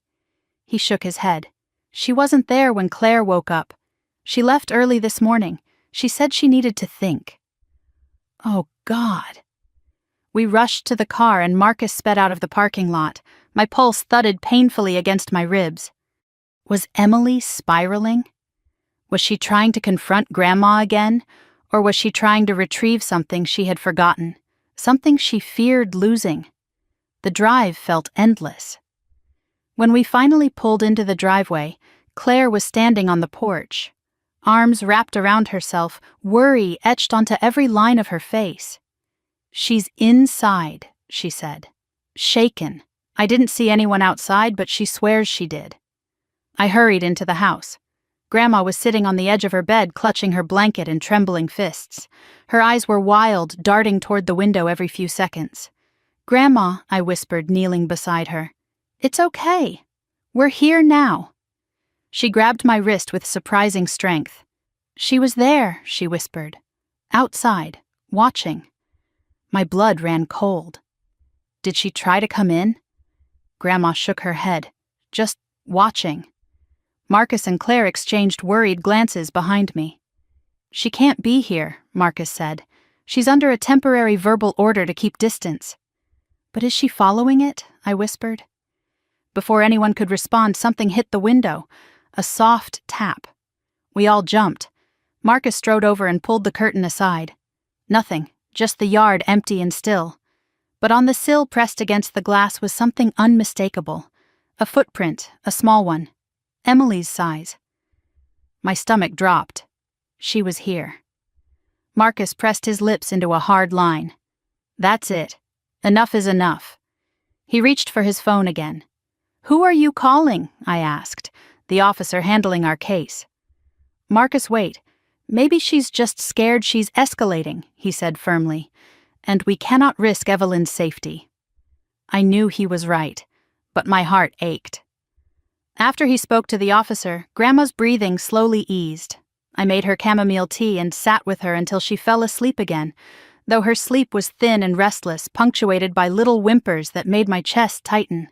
He shook his head. She wasn't there when Claire woke up. She left early this morning. She said she needed to think. Oh, God. We rushed to the car and Marcus sped out of the parking lot. My pulse thudded painfully against my ribs. Was Emily spiraling? Was she trying to confront Grandma again? Or was she trying to retrieve something she had forgotten? Something she feared losing? The drive felt endless. When we finally pulled into the driveway, Claire was standing on the porch. Arms wrapped around herself, worry etched onto every line of her face. She's inside, she said. Shaken. I didn't see anyone outside, but she swears she did. I hurried into the house. Grandma was sitting on the edge of her bed, clutching her blanket in trembling fists. Her eyes were wild, darting toward the window every few seconds. Grandma, I whispered, kneeling beside her. It's okay. We're here now. She grabbed my wrist with surprising strength. She was there, she whispered. Outside, watching. My blood ran cold. Did she try to come in? Grandma shook her head. Just watching. Marcus and Claire exchanged worried glances behind me. She can't be here, Marcus said. She's under a temporary verbal order to keep distance. But is she following it? I whispered. Before anyone could respond, something hit the window. A soft tap. We all jumped. Marcus strode over and pulled the curtain aside. Nothing, just the yard empty and still. But on the sill pressed against the glass was something unmistakable. A footprint, a small one. Emily's size. My stomach dropped. She was here. Marcus pressed his lips into a hard line. That's it. Enough is enough. He reached for his phone again. Who are you calling? I asked, the officer handling our case. Marcus, wait. Maybe she's just scared she's escalating, he said firmly, and we cannot risk Evelyn's safety. I knew he was right, but my heart ached. After he spoke to the officer, Grandma's breathing slowly eased. I made her chamomile tea and sat with her until she fell asleep again, though her sleep was thin and restless, punctuated by little whimpers that made my chest tighten.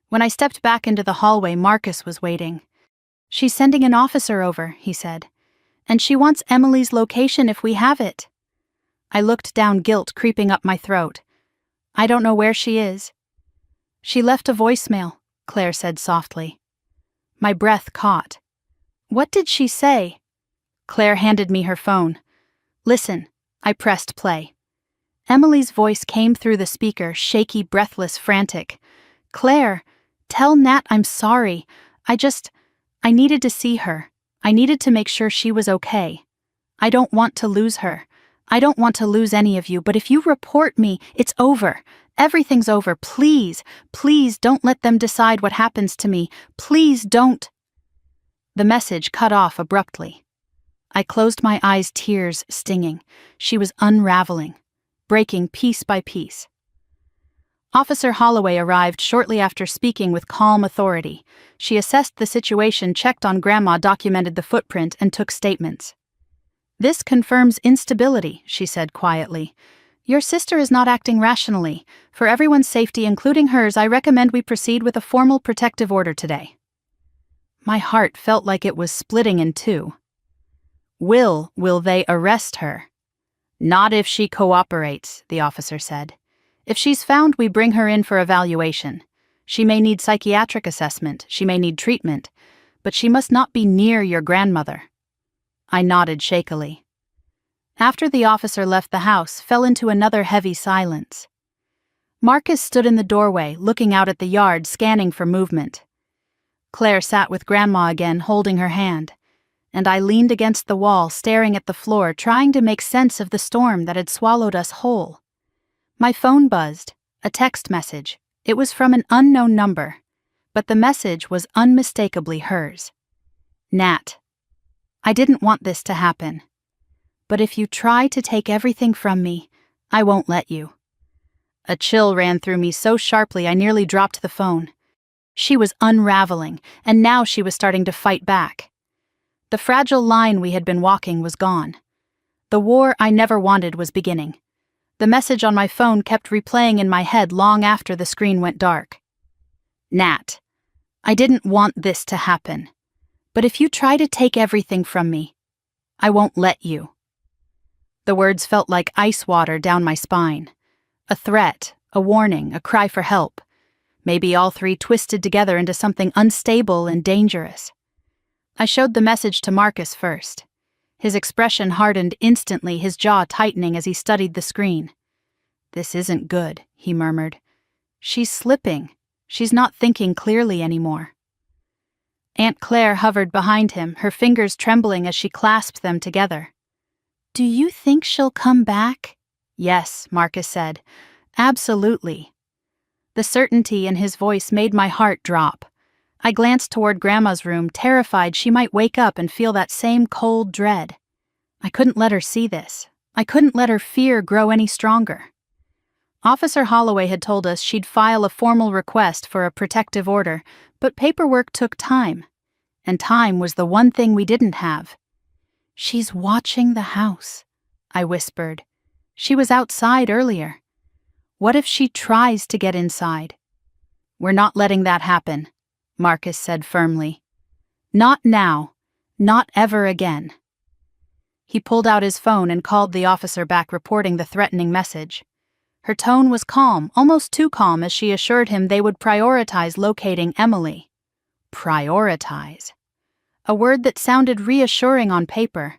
When I stepped back into the hallway, Marcus was waiting. She's sending an officer over, he said, and she wants Emily's location if we have it. I looked down, guilt creeping up my throat. I don't know where she is. She left a voicemail, Claire said softly. My breath caught. What did she say? Claire handed me her phone. Listen, I pressed play. Emily's voice came through the speaker, shaky, breathless, frantic. Claire, tell Nat I'm sorry. I needed to see her. I needed to make sure she was okay. I don't want to lose her. I don't want to lose any of you, but if you report me, it's over. Everything's over. Please, please don't let them decide what happens to me. Please don't. The message cut off abruptly. I closed my eyes, tears stinging. She was unraveling, breaking piece by piece. Officer Holloway arrived shortly after, speaking with calm authority. She assessed the situation, checked on Grandma, documented the footprint, and took statements. This confirms instability, she said quietly. Your sister is not acting rationally. For everyone's safety, including hers, I recommend we proceed with a formal protective order today. My heart felt like it was splitting in two. Will they arrest her? Not if she cooperates, the officer said. If she's found, we bring her in for evaluation. She may need psychiatric assessment, she may need treatment, but she must not be near your grandmother. I nodded shakily. After the officer left the house, fell into another heavy silence. Marcus stood in the doorway, looking out at the yard, scanning for movement. Claire sat with Grandma again, holding her hand, and I leaned against the wall, staring at the floor, trying to make sense of the storm that had swallowed us whole. My phone buzzed, a text message. It was from an unknown number, but the message was unmistakably hers. Nat, I didn't want this to happen. But if you try to take everything from me, I won't let you. A chill ran through me so sharply I nearly dropped the phone. She was unraveling, and now she was starting to fight back. The fragile line we had been walking was gone. The war I never wanted was beginning. The message on my phone kept replaying in my head long after the screen went dark. Nat, I didn't want this to happen. But if you try to take everything from me, I won't let you. The words felt like ice water down my spine. A threat, a warning, a cry for help. Maybe all three twisted together into something unstable and dangerous. I showed the message to Marcus first. His expression hardened instantly, his jaw tightening as he studied the screen. This isn't good, he murmured. She's slipping. She's not thinking clearly anymore. Aunt Claire hovered behind him, her fingers trembling as she clasped them together. Do you think she'll come back? Yes, Marcus said. Absolutely. The certainty in his voice made my heart drop. I glanced toward Grandma's room, terrified she might wake up and feel that same cold dread. I couldn't let her see this. I couldn't let her fear grow any stronger. Officer Holloway had told us she'd file a formal request for a protective order, but paperwork took time. And time was the one thing we didn't have. She's watching the house, I whispered. She was outside earlier. What if she tries to get inside? We're not letting that happen, Marcus said firmly. Not now. Not ever again. He pulled out his phone and called the officer back, reporting the threatening message. Her tone was calm, almost too calm, as she assured him they would prioritize locating Emily. Prioritize. A word that sounded reassuring on paper,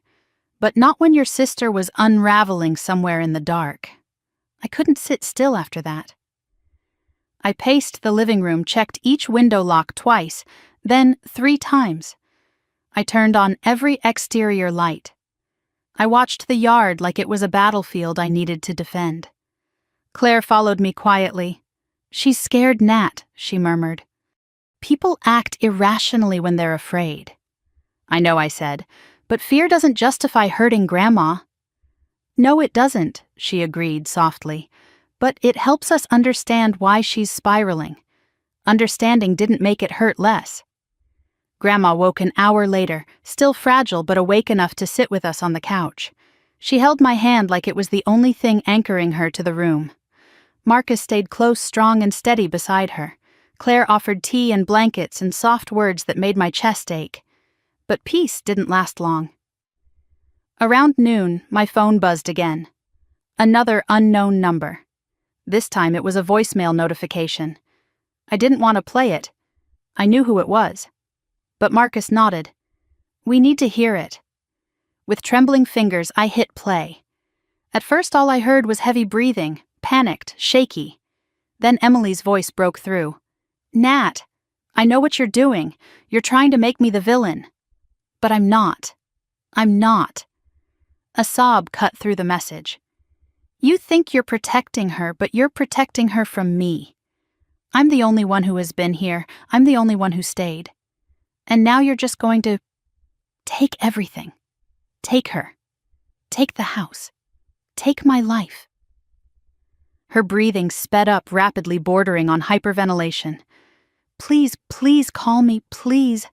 but not when your sister was unraveling somewhere in the dark. I couldn't sit still after that. I paced the living room, checked each window lock twice, then 3 times. I turned on every exterior light. I watched the yard like it was a battlefield I needed to defend. Claire followed me quietly. She's scared Nat, she murmured. People act irrationally when they're afraid. I know, I said, but fear doesn't justify hurting Grandma. No, it doesn't, she agreed softly, but it helps us understand why she's spiraling. Understanding didn't make it hurt less. Grandma woke an hour later, still fragile but awake enough to sit with us on the couch. She held my hand like it was the only thing anchoring her to the room. Marcus stayed close, strong and steady beside her. Claire offered tea and blankets and soft words that made my chest ache. But peace didn't last long. Around noon, my phone buzzed again. Another unknown number. This time it was a voicemail notification. I didn't want to play it. I knew who it was. But Marcus nodded. We need to hear it. With trembling fingers, I hit play. At first all I heard was heavy breathing, panicked, shaky. Then Emily's voice broke through. Nat, I know what you're doing. You're trying to make me the villain. But I'm not. I'm not. A sob cut through the message. You think you're protecting her, but you're protecting her from me. I'm the only one who has been here. I'm the only one who stayed. And now you're just going to take everything. Take her. Take the house. Take my life. Her breathing sped up rapidly, bordering on hyperventilation. Please, please call me, please.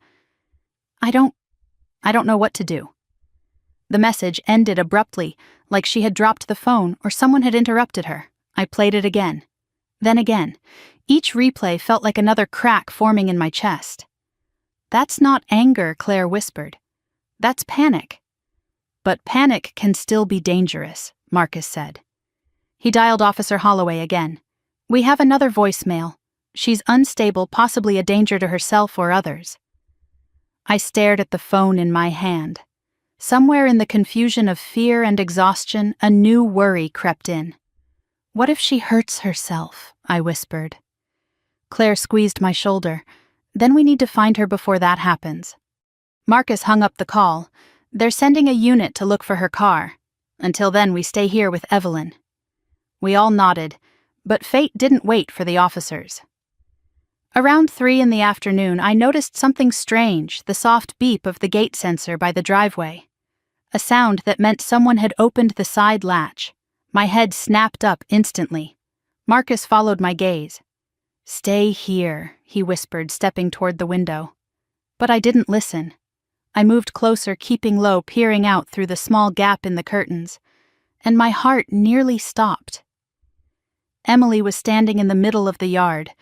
I don't know what to do. The message ended abruptly, like she had dropped the phone or someone had interrupted her. I played it again. Then again. Each replay felt like another crack forming in my chest. That's not anger, Claire whispered. That's panic. But panic can still be dangerous, Marcus said. He dialed Officer Holloway again. We have another voicemail. She's unstable, possibly a danger to herself or others. I stared at the phone in my hand. Somewhere in the confusion of fear and exhaustion, a new worry crept in. What if she hurts herself? I whispered. Claire squeezed my shoulder. Then we need to find her before that happens. Marcus hung up the call. They're sending a unit to look for her car. Until then, we stay here with Evelyn. We all nodded, but fate didn't wait for the officers. Around 3 in the afternoon, I noticed something strange, the soft beep of the gate sensor by the driveway. A sound that meant someone had opened the side latch. My head snapped up instantly. Marcus followed my gaze. Stay here, he whispered, stepping toward the window. But I didn't listen. I moved closer, keeping low, peering out through the small gap in the curtains, and my heart nearly stopped. Emily was standing in the middle of the yard,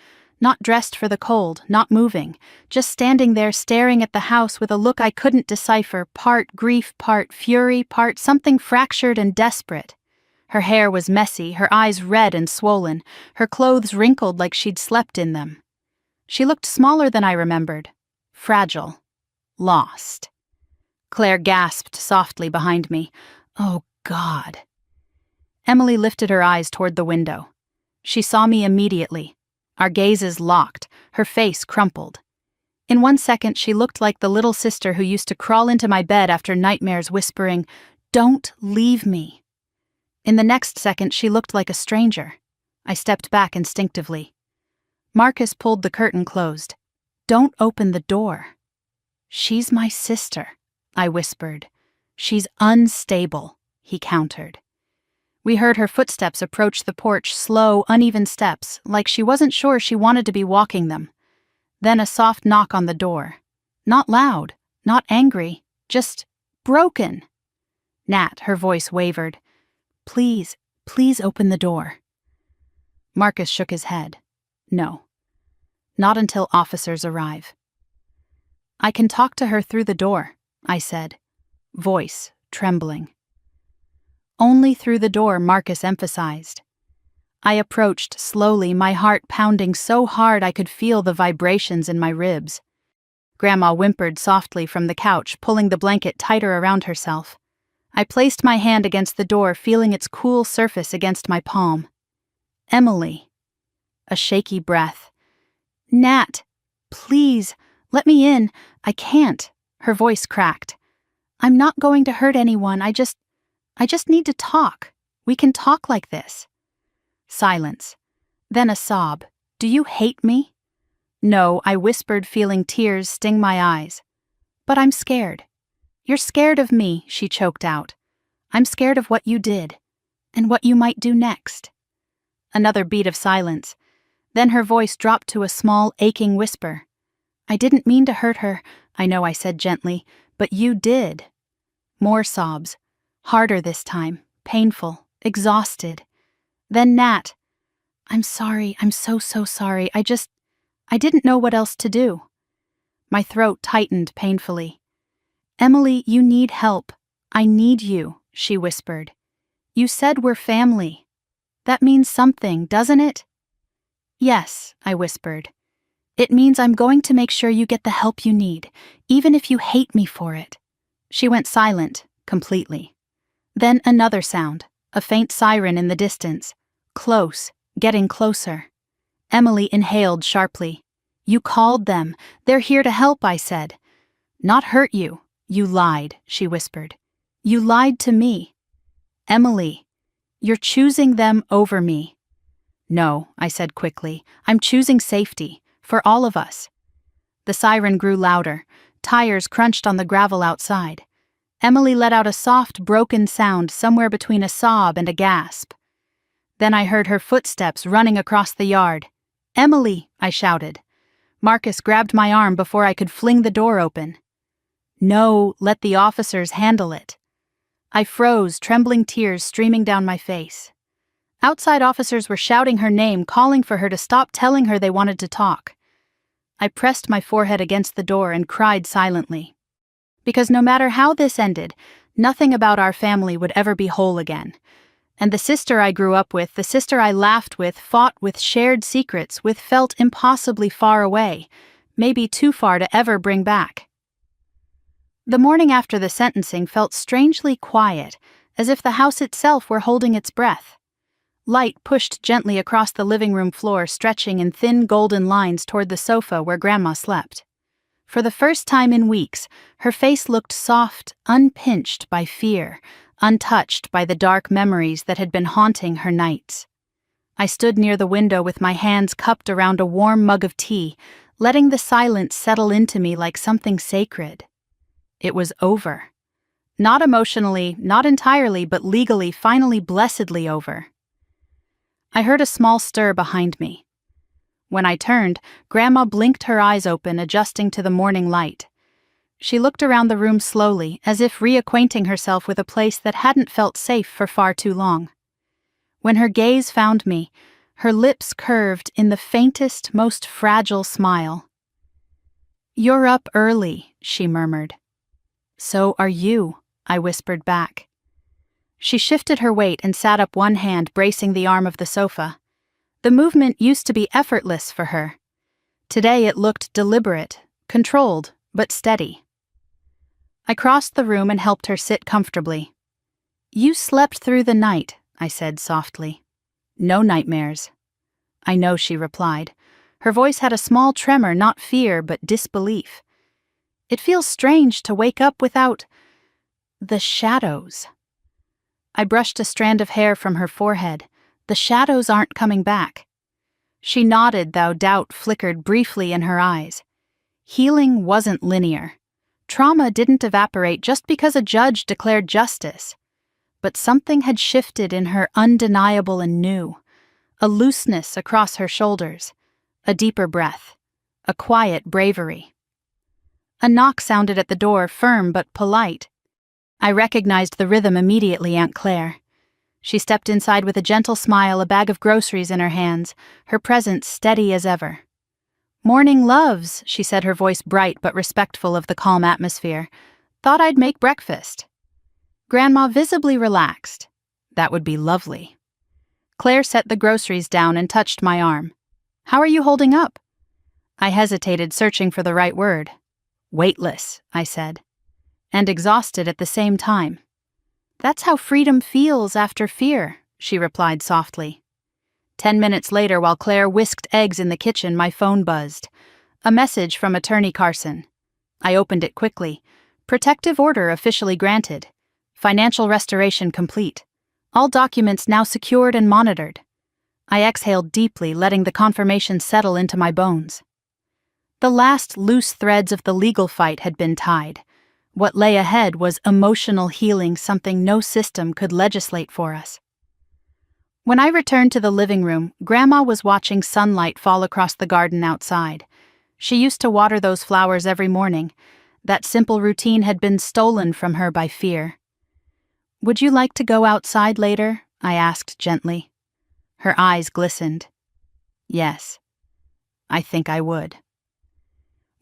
not dressed for the cold, not moving, just standing there staring at the house with a look I couldn't decipher, part grief, part fury, part something fractured and desperate. Her hair was messy, her eyes red and swollen, her clothes wrinkled like she'd slept in them. She looked smaller than I remembered, fragile, lost. Claire gasped softly behind me. Oh, God. Emily lifted her eyes toward the window. She saw me immediately. Our gazes locked, her face crumpled. In 1 second, she looked like the little sister who used to crawl into my bed after nightmares, whispering, "Don't leave me." In the next second, she looked like a stranger. I stepped back instinctively. Marcus pulled the curtain closed. Don't open the door. She's my sister, I whispered. She's unstable, he countered. We heard her footsteps approach the porch, slow, uneven steps, like she wasn't sure she wanted to be walking them. Then a soft knock on the door. Not loud, not angry, just broken. Nat, her voice wavered. Please, please open the door. Marcus shook his head. No. Not until officers arrive. I can talk to her through the door, I said, voice trembling. Only through the door, Marcus emphasized. I approached slowly, my heart pounding so hard I could feel the vibrations in my ribs. Grandma whimpered softly from the couch, pulling the blanket tighter around herself. I placed my hand against the door, feeling its cool surface against my palm. Emily. A shaky breath. Nat, please, let me in. I can't. Her voice cracked. I'm not going to hurt anyone. I just need to talk. We can talk like this. Silence. Then a sob. Do you hate me? No, I whispered, feeling tears sting my eyes. But I'm scared. You're scared of me, she choked out. I'm scared of what you did, and what you might do next. Another beat of silence. Then her voice dropped to a small, aching whisper. I didn't mean to hurt her, I know, I said gently, but you did. More sobs. Harder this time, painful, exhausted. Then Nat. I'm sorry, I'm so sorry. I didn't know what else to do. My throat tightened painfully. Emily, you need help. I need you, she whispered. You said we're family. That means something, doesn't it? Yes, I whispered. It means I'm going to make sure you get the help you need, even if you hate me for it. She went silent, completely. Then another sound, a faint siren in the distance. Close, getting closer. Emily inhaled sharply. You called them. They're here to help, I said. Not hurt you. You lied, she whispered. You lied to me. Emily, you're choosing them over me. No, I said quickly. I'm choosing safety, for all of us. The siren grew louder. Tires crunched on the gravel outside. Emily let out a soft, broken sound somewhere between a sob and a gasp. Then I heard her footsteps running across the yard. Emily, I shouted. Marcus grabbed my arm before I could fling the door open. No, let the officers handle it. I froze, trembling tears streaming down my face. Outside officers were shouting her name, calling for her to stop, telling her they wanted to talk. I pressed my forehead against the door and cried silently. Because no matter how this ended, nothing about our family would ever be whole again. And the sister I grew up with, the sister I laughed with, fought with, shared secrets with, felt impossibly far away, maybe too far to ever bring back. The morning after the sentencing felt strangely quiet, as if the house itself were holding its breath. Light pushed gently across the living room floor, stretching in thin golden lines toward the sofa where Grandma slept. For the first time in weeks, her face looked soft, unpinched by fear, untouched by the dark memories that had been haunting her nights. I stood near the window with my hands cupped around a warm mug of tea, letting the silence settle into me like something sacred. It was over. Not emotionally, not entirely, but legally, finally, blessedly over. I heard a small stir behind me. When I turned, Grandma blinked her eyes open, adjusting to the morning light. She looked around the room slowly, as if reacquainting herself with a place that hadn't felt safe for far too long. When her gaze found me, her lips curved in the faintest, most fragile smile. "You're up early," she murmured. "So are you," I whispered back. She shifted her weight and sat up, one hand bracing the arm of the sofa. The movement used to be effortless for her. Today it looked deliberate, controlled, but steady. I crossed the room and helped her sit comfortably. "You slept through the night," I said softly. "No nightmares." "I know," she replied. Her voice had a small tremor, not fear, but disbelief. "It feels strange to wake up without the shadows." I brushed a strand of hair from her forehead. "The shadows aren't coming back." She nodded, though doubt flickered briefly in her eyes. Healing wasn't linear. Trauma didn't evaporate just because a judge declared justice. But something had shifted in her, undeniable and new. A looseness across her shoulders, a deeper breath, a quiet bravery. A knock sounded at the door, firm but polite. I recognized the rhythm immediately, Aunt Claire. She stepped inside with a gentle smile, a bag of groceries in her hands, her presence steady as ever. "Morning, loves," she said, her voice bright but respectful of the calm atmosphere. "Thought I'd make breakfast." Grandma visibly relaxed. That would be lovely. Claire set the groceries down and touched my arm. "How are you holding up?" I hesitated, searching for the right word. "Weightless," I said. "And exhausted at the same time." "That's how freedom feels after fear," she replied softly. 10 minutes later, while Claire whisked eggs in the kitchen, my phone buzzed. A message from Attorney Carson. I opened it quickly. "Protective order officially granted. Financial restoration complete. All documents now secured and monitored." I exhaled deeply, letting the confirmation settle into my bones. The last loose threads of the legal fight had been tied. What lay ahead was emotional healing, something no system could legislate for us. When I returned to the living room, Grandma was watching sunlight fall across the garden outside. She used to water those flowers every morning. That simple routine had been stolen from her by fear. "Would you like to go outside later?" I asked gently. Her eyes glistened. "Yes, I think I would."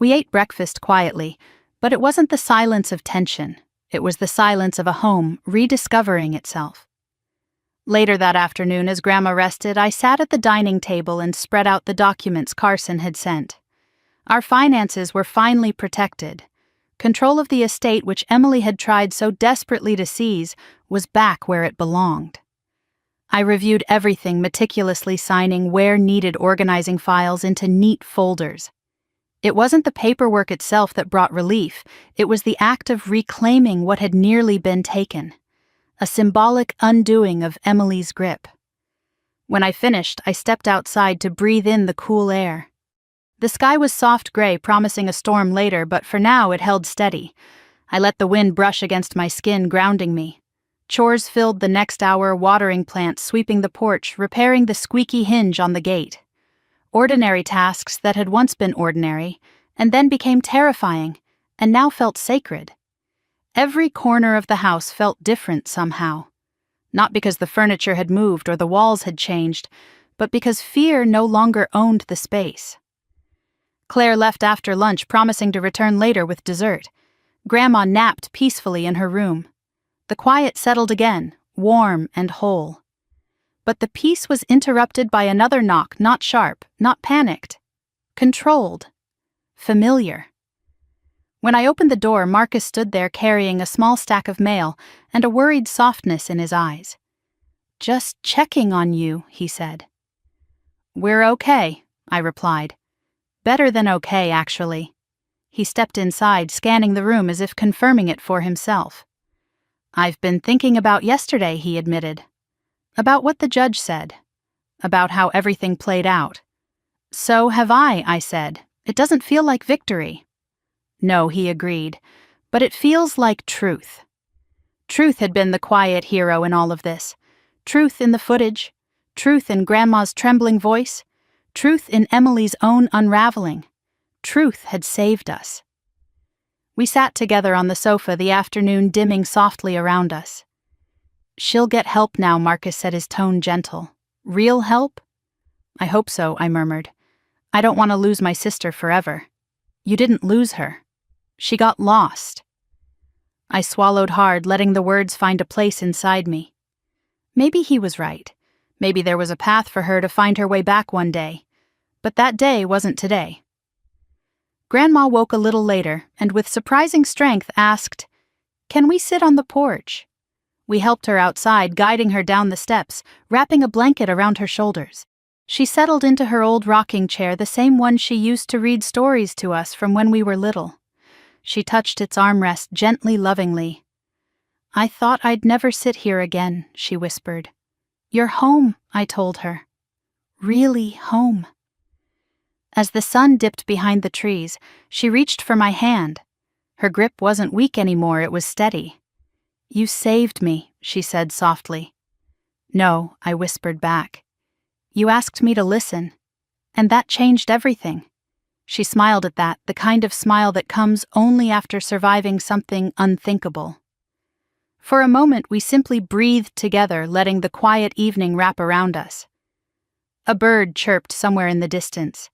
We ate breakfast quietly, but it wasn't the silence of tension. It was the silence of a home rediscovering itself. Later that afternoon, as Grandma rested, I sat at the dining table and spread out the documents Carson had sent. Our finances were finally protected. Control of the estate, which Emily had tried so desperately to seize, was back where it belonged. I reviewed everything, meticulously signing where needed, organizing files into neat folders. It wasn't the paperwork itself that brought relief, it was the act of reclaiming what had nearly been taken. A symbolic undoing of Emily's grip. When I finished, I stepped outside to breathe in the cool air. The sky was soft gray, promising a storm later, but for now it held steady. I let the wind brush against my skin, grounding me. Chores filled the next hour, watering plants, sweeping the porch, repairing the squeaky hinge on the gate. Ordinary tasks that had once been ordinary, and then became terrifying, and now felt sacred. Every corner of the house felt different somehow. Not because the furniture had moved or the walls had changed, but because fear no longer owned the space. Claire left after lunch, promising to return later with dessert. Grandma napped peacefully in her room. The quiet settled again, warm and whole. But the peace was interrupted by another knock, not sharp, not panicked. Controlled. Familiar. When I opened the door, Marcus stood there carrying a small stack of mail and a worried softness in his eyes. "Just checking on you," he said. "We're okay," I replied. "Better than okay, actually." He stepped inside, scanning the room as if confirming it for himself. "I've been thinking about yesterday," he admitted. "About what the judge said. About how everything played out." "So have I said. "It doesn't feel like victory." "No," he agreed, "but it feels like truth." Truth had been the quiet hero in all of this. Truth in the footage. Truth in Grandma's trembling voice. Truth in Emily's own unraveling. Truth had saved us. We sat together on the sofa, the afternoon dimming softly around us. "She'll get help now," Marcus said, his tone gentle. "Real help?" "I hope so," I murmured. "I don't want to lose my sister forever." "You didn't lose her. She got lost." I swallowed hard, letting the words find a place inside me. Maybe he was right. Maybe there was a path for her to find her way back one day. But that day wasn't today. Grandma woke a little later, and with surprising strength asked, "Can we sit on the porch?" We helped her outside, guiding her down the steps, wrapping a blanket around her shoulders. She settled into her old rocking chair, the same one she used to read stories to us from when we were little. She touched its armrest gently, lovingly. "I thought I'd never sit here again," she whispered. "You're home," I told her. "Really home." As the sun dipped behind the trees, she reached for my hand. Her grip wasn't weak anymore, it was steady. "You saved me," she said softly. "No," I whispered back. "You asked me to listen. And that changed everything." She smiled at that, the kind of smile that comes only after surviving something unthinkable. For a moment, we simply breathed together, letting the quiet evening wrap around us. A bird chirped somewhere in the distance.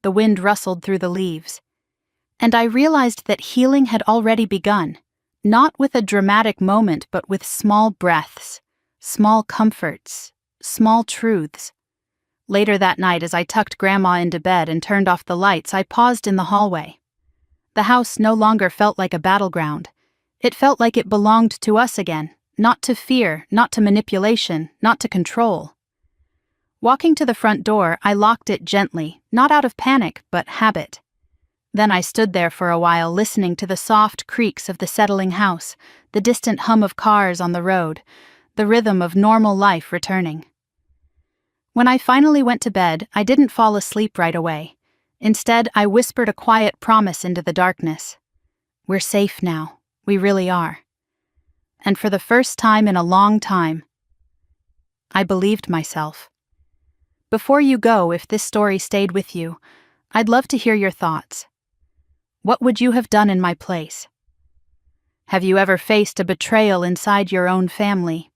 The wind rustled through the leaves. And I realized that healing had already begun, not with a dramatic moment, but with small breaths, small comforts, small truths. Later that night, as I tucked Grandma into bed and turned off the lights, I paused in the hallway. The house no longer felt like a battleground. It felt like it belonged to us again, not to fear, not to manipulation, not to control. Walking to the front door, I locked it gently, not out of panic, but habit. Then I stood there for a while, listening to the soft creaks of the settling house, the distant hum of cars on the road, the rhythm of normal life returning. When I finally went to bed, I didn't fall asleep right away. Instead, I whispered a quiet promise into the darkness. We're safe now. We really are. And for the first time in a long time, I believed myself. Before you go, if this story stayed with you, I'd love to hear your thoughts. What would you have done in my place? Have you ever faced a betrayal inside your own family?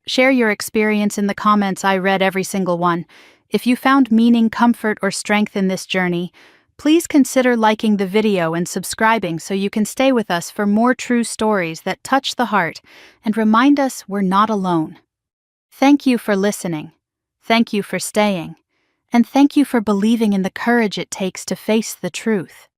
Share your experience in the comments. I read every single one. If you found meaning, comfort, or strength in this journey, please consider liking the video and subscribing so you can stay with us for more true stories that touch the heart and remind us we're not alone. Thank you for listening. Thank you for staying. And thank you for believing in the courage it takes to face the truth.